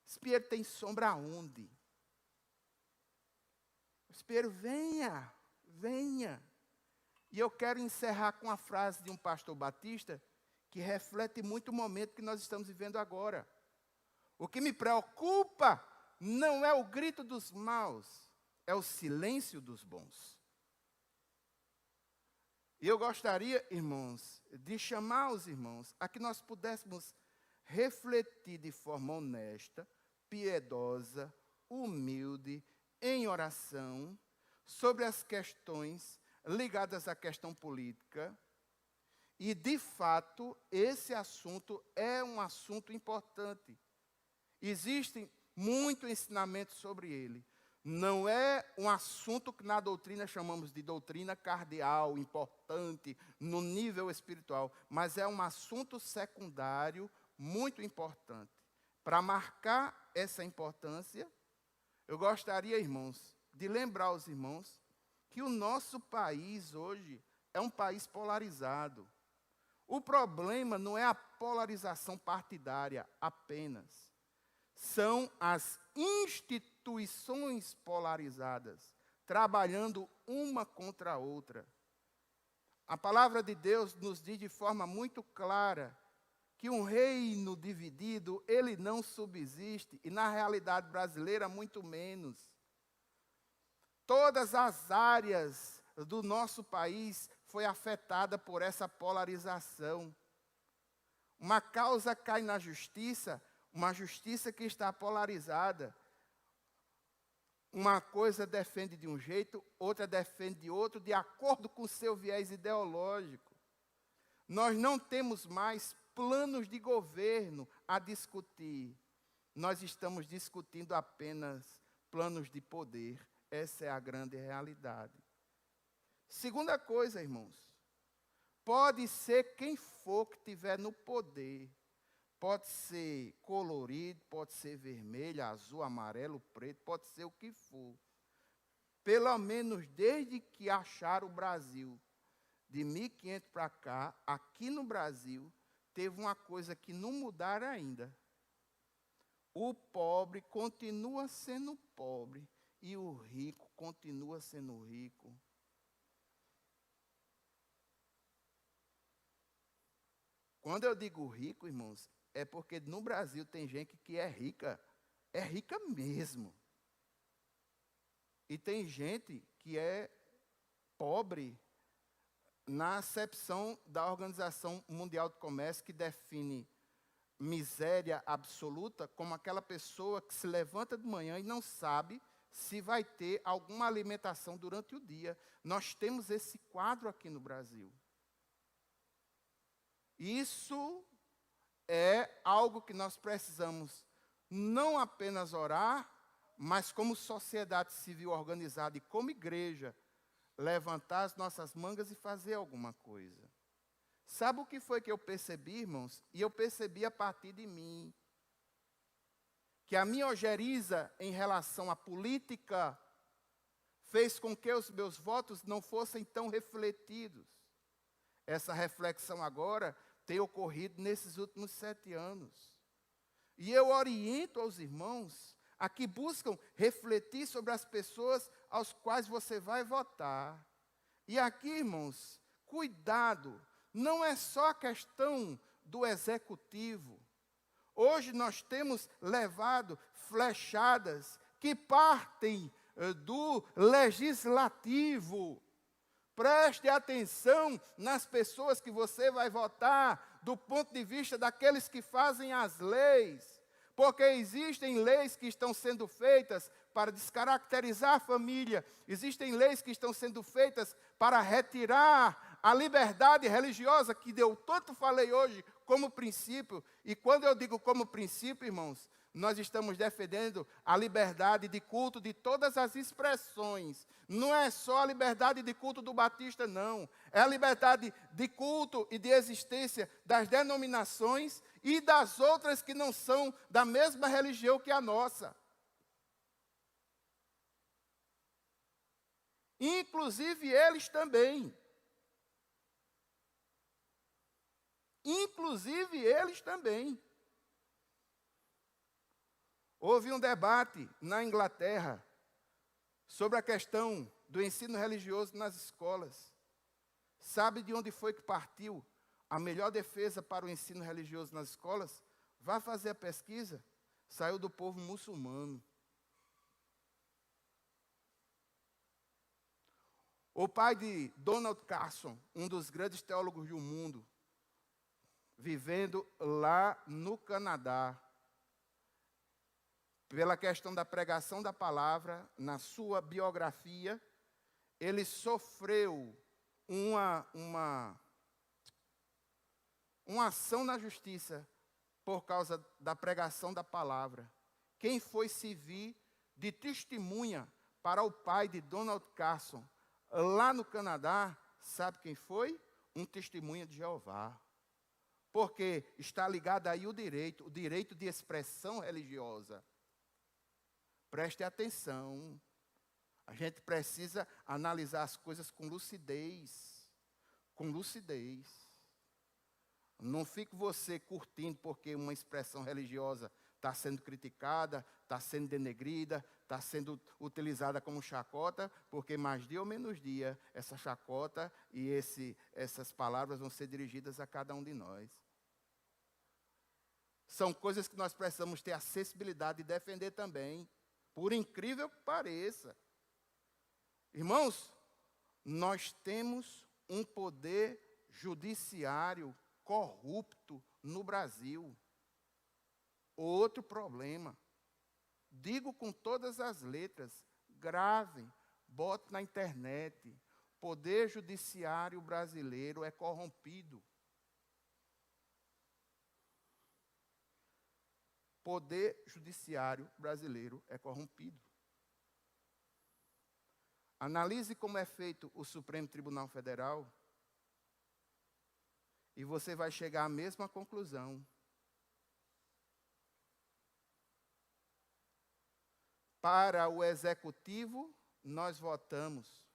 Espinheiro tem sombra aonde? O espinheiro: venha, venha. E eu quero encerrar com a frase de um pastor batista que reflete muito o momento que nós estamos vivendo agora. O que me preocupa não é o grito dos maus, é o silêncio dos bons. E eu gostaria, irmãos, de chamar os irmãos a que nós pudéssemos refletir de forma honesta, piedosa, humilde, em oração, sobre as questões ligadas à questão política. E, de fato, esse assunto é um assunto importante. Existem muito ensinamento sobre ele. Não é um assunto que na doutrina chamamos de doutrina cardeal, importante, no nível espiritual, mas é um assunto secundário muito importante. Para marcar essa importância, eu gostaria, irmãos, de lembrar aos irmãos que o nosso país hoje é um país polarizado. O problema não é a polarização partidária apenas. São as instituições polarizadas, trabalhando uma contra a outra. A palavra de Deus nos diz de forma muito clara que um reino dividido, ele não subsiste, e na realidade brasileira, muito menos. Todas as áreas do nosso país foi afetada por essa polarização. Uma causa cai na justiça, uma justiça que está polarizada. Uma coisa defende de um jeito, outra defende de outro, de acordo com o seu viés ideológico. Nós não temos mais planos de governo a discutir. Nós estamos discutindo apenas planos de poder. Essa é a grande realidade. Segunda coisa, irmãos. Pode ser quem for que estiver no poder. Pode ser colorido, pode ser vermelho, azul, amarelo, preto, pode ser o que for. Pelo menos desde que acharam o Brasil, de 1500 para cá, aqui no Brasil, teve uma coisa que não mudaram ainda. O pobre continua sendo pobre e o rico continua sendo rico. Quando eu digo rico, irmãos, é porque no Brasil tem gente que é rica mesmo. E tem gente que é pobre na acepção da Organização Mundial do Comércio, que define miséria absoluta como aquela pessoa que se levanta de manhã e não sabe se vai ter alguma alimentação durante o dia. Nós temos esse quadro aqui no Brasil. Isso é algo que nós precisamos não apenas orar, mas como sociedade civil organizada e como igreja, levantar as nossas mangas e fazer alguma coisa. Sabe o que foi que eu percebi, irmãos? E eu percebi a partir de mim. Que a minha ojeriza em relação à política fez com que os meus votos não fossem tão refletidos. Essa reflexão agora tem ocorrido nesses últimos 7 anos. E eu oriento aos irmãos a que buscam refletir sobre as pessoas aos quais você vai votar. E aqui, irmãos, cuidado, não é só a questão do executivo. Hoje nós temos levado flechadas que partem do legislativo. Preste atenção nas pessoas que você vai votar, do ponto de vista daqueles que fazem as leis. Porque existem leis que estão sendo feitas para descaracterizar a família. Existem leis que estão sendo feitas para retirar a liberdade religiosa, que eu tanto falei hoje como princípio. E quando eu digo como princípio, irmãos, nós estamos defendendo a liberdade de culto de todas as expressões. Não é só a liberdade de culto do batista, não. É a liberdade de culto e de existência das denominações e das outras que não são da mesma religião que a nossa. Inclusive eles também. Inclusive eles também. Houve um debate na Inglaterra sobre a questão do ensino religioso nas escolas. Sabe de onde foi que partiu a melhor defesa para o ensino religioso nas escolas? Vá fazer a pesquisa. Saiu do povo muçulmano. O pai de Donald Carson, um dos grandes teólogos do mundo, vivendo lá no Canadá, pela questão da pregação da palavra, na sua biografia, ele sofreu uma ação na justiça por causa da pregação da palavra. Quem foi servir de testemunha para o pai de Donald Carson, lá no Canadá, sabe quem foi? Um testemunha de Jeová. Porque está ligado aí o direito de expressão religiosa. Preste atenção. A gente precisa analisar as coisas com lucidez. Com lucidez. Não fique você curtindo porque uma expressão religiosa está sendo criticada, está sendo denegrida, está sendo utilizada como chacota, porque mais dia ou menos dia, essa chacota e essas palavras vão ser dirigidas a cada um de nós. São coisas que nós precisamos ter acessibilidade e defender também. Por incrível que pareça. Irmãos, nós temos um poder judiciário corrupto no Brasil. Outro problema. Digo com todas as letras, gravem, bote na internet. O poder judiciário brasileiro é corrompido. Poder judiciário brasileiro é corrompido. Analise como é feito o Supremo Tribunal Federal e você vai chegar à mesma conclusão. Para o executivo, nós votamos.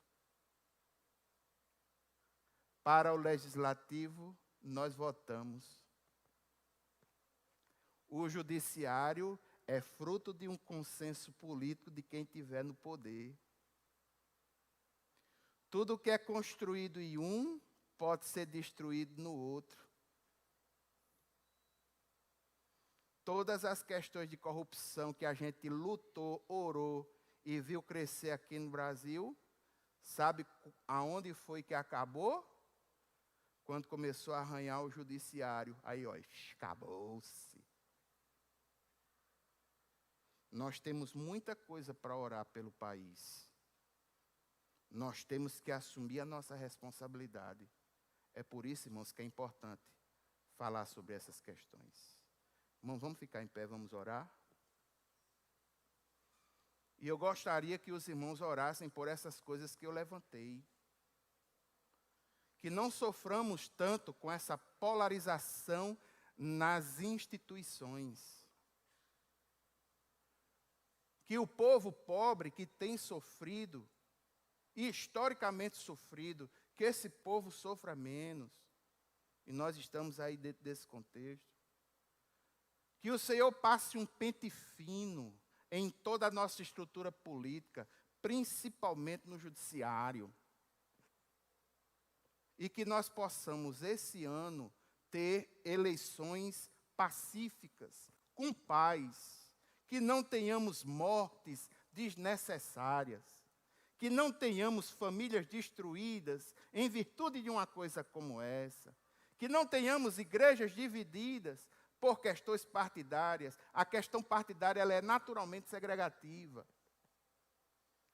Para o legislativo, nós votamos. O judiciário é fruto de um consenso político de quem estiver no poder. Tudo que é construído em um pode ser destruído no outro. Todas as questões de corrupção que a gente lutou, orou e viu crescer aqui no Brasil, sabe aonde foi que acabou? Quando começou a arranhar o judiciário. Aí, ó, acabou-se. Nós temos muita coisa para orar pelo país. Nós temos que assumir a nossa responsabilidade. É por isso, irmãos, que é importante falar sobre essas questões. Irmãos, vamos ficar em pé, vamos orar? E eu gostaria que os irmãos orassem por essas coisas que eu levantei. Que não soframos tanto com essa polarização nas instituições. Que o povo pobre que tem sofrido e historicamente sofrido, que esse povo sofra menos. E nós estamos aí dentro desse contexto. Que o Senhor passe um pente fino em toda a nossa estrutura política, principalmente no judiciário. E que nós possamos, esse ano, ter eleições pacíficas, com paz. Que não tenhamos mortes desnecessárias. Que não tenhamos famílias destruídas em virtude de uma coisa como essa. Que não tenhamos igrejas divididas por questões partidárias. A questão partidária ela é naturalmente segregativa.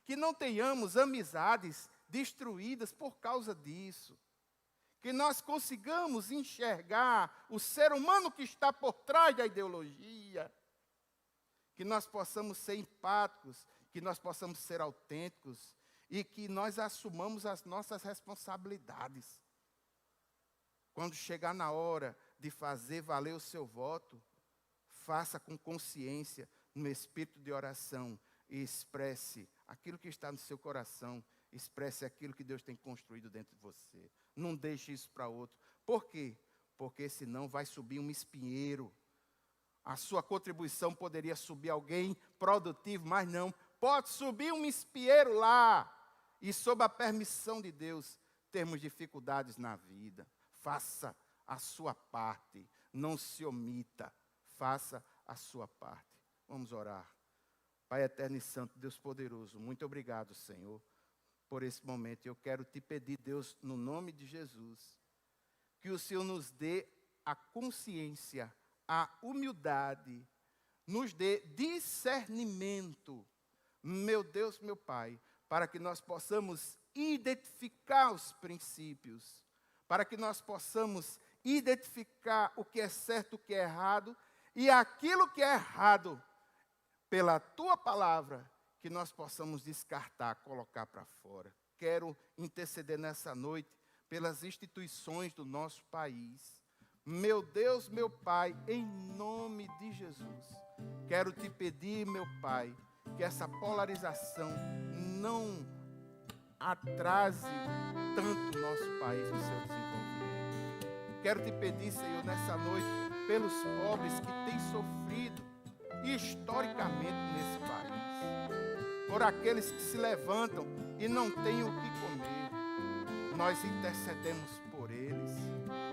Que não tenhamos amizades destruídas por causa disso. Que nós consigamos enxergar o ser humano que está por trás da ideologia. Que nós possamos ser empáticos, que nós possamos ser autênticos e que nós assumamos as nossas responsabilidades. Quando chegar na hora de fazer valer o seu voto, faça com consciência, no espírito de oração, e expresse aquilo que está no seu coração, expresse aquilo que Deus tem construído dentro de você. Não deixe isso para outro. Por quê? Porque senão vai subir um espinheiro. A sua contribuição poderia subir alguém produtivo, mas não. Pode subir um espinheiro lá. E sob a permissão de Deus, termos dificuldades na vida. Faça a sua parte. Não se omita. Faça a sua parte. Vamos orar. Pai eterno e santo, Deus poderoso, muito obrigado, Senhor, por esse momento. Eu quero te pedir, Deus, no nome de Jesus, que o Senhor nos dê a consciência, a humildade, nos dê discernimento, meu Deus, meu Pai, para que nós possamos identificar os princípios, para que nós possamos identificar o que é certo, o que é errado, e aquilo que é errado, pela Tua palavra, que nós possamos descartar, colocar para fora. Quero interceder nessa noite pelas instituições do nosso país. Meu Deus, meu Pai, em nome de Jesus, quero te pedir, meu Pai, que essa polarização não atrase tanto o nosso país no seu desenvolvimento. Quero te pedir, Senhor, nessa noite, pelos pobres que têm sofrido historicamente nesse país, por aqueles que se levantam e não têm o que comer. Nós intercedemos por eles,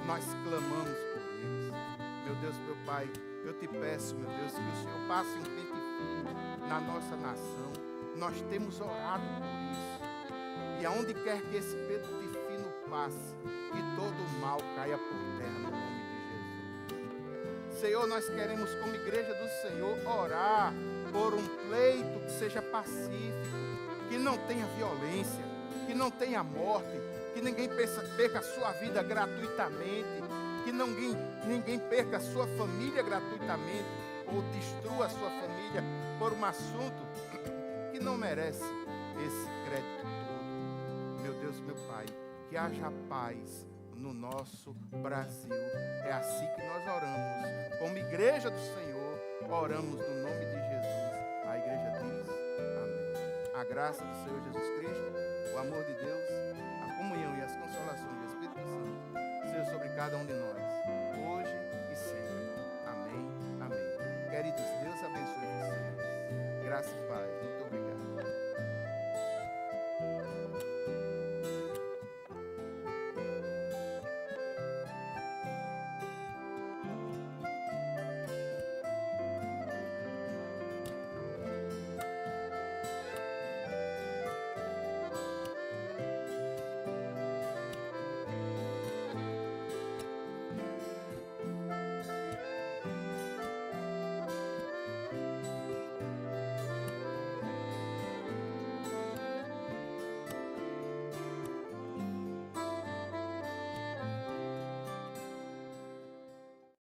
nós clamamos por eles. Meu Deus, meu Pai, eu te peço, meu Deus, que o Senhor passe um pente fino na nossa nação. Nós temos orado por isso. E aonde quer que esse pente fino passe, que todo o mal caia por terra no nome de Jesus. Senhor, nós queremos, como igreja do Senhor, orar por um pleito que seja pacífico, que não tenha violência, que não tenha morte, que ninguém perca a sua vida gratuitamente, que ninguém perca a sua família gratuitamente, ou destrua a sua família por um assunto que não merece esse crédito todo. Meu Deus, meu Pai, que haja paz no nosso Brasil. É assim que nós oramos. Como igreja do Senhor, oramos no nome de Jesus. A igreja diz amém. A graça do Senhor Jesus Cristo, o amor de Deus, a comunhão e as consolações do Espírito Santo seja sobre cada um de nós.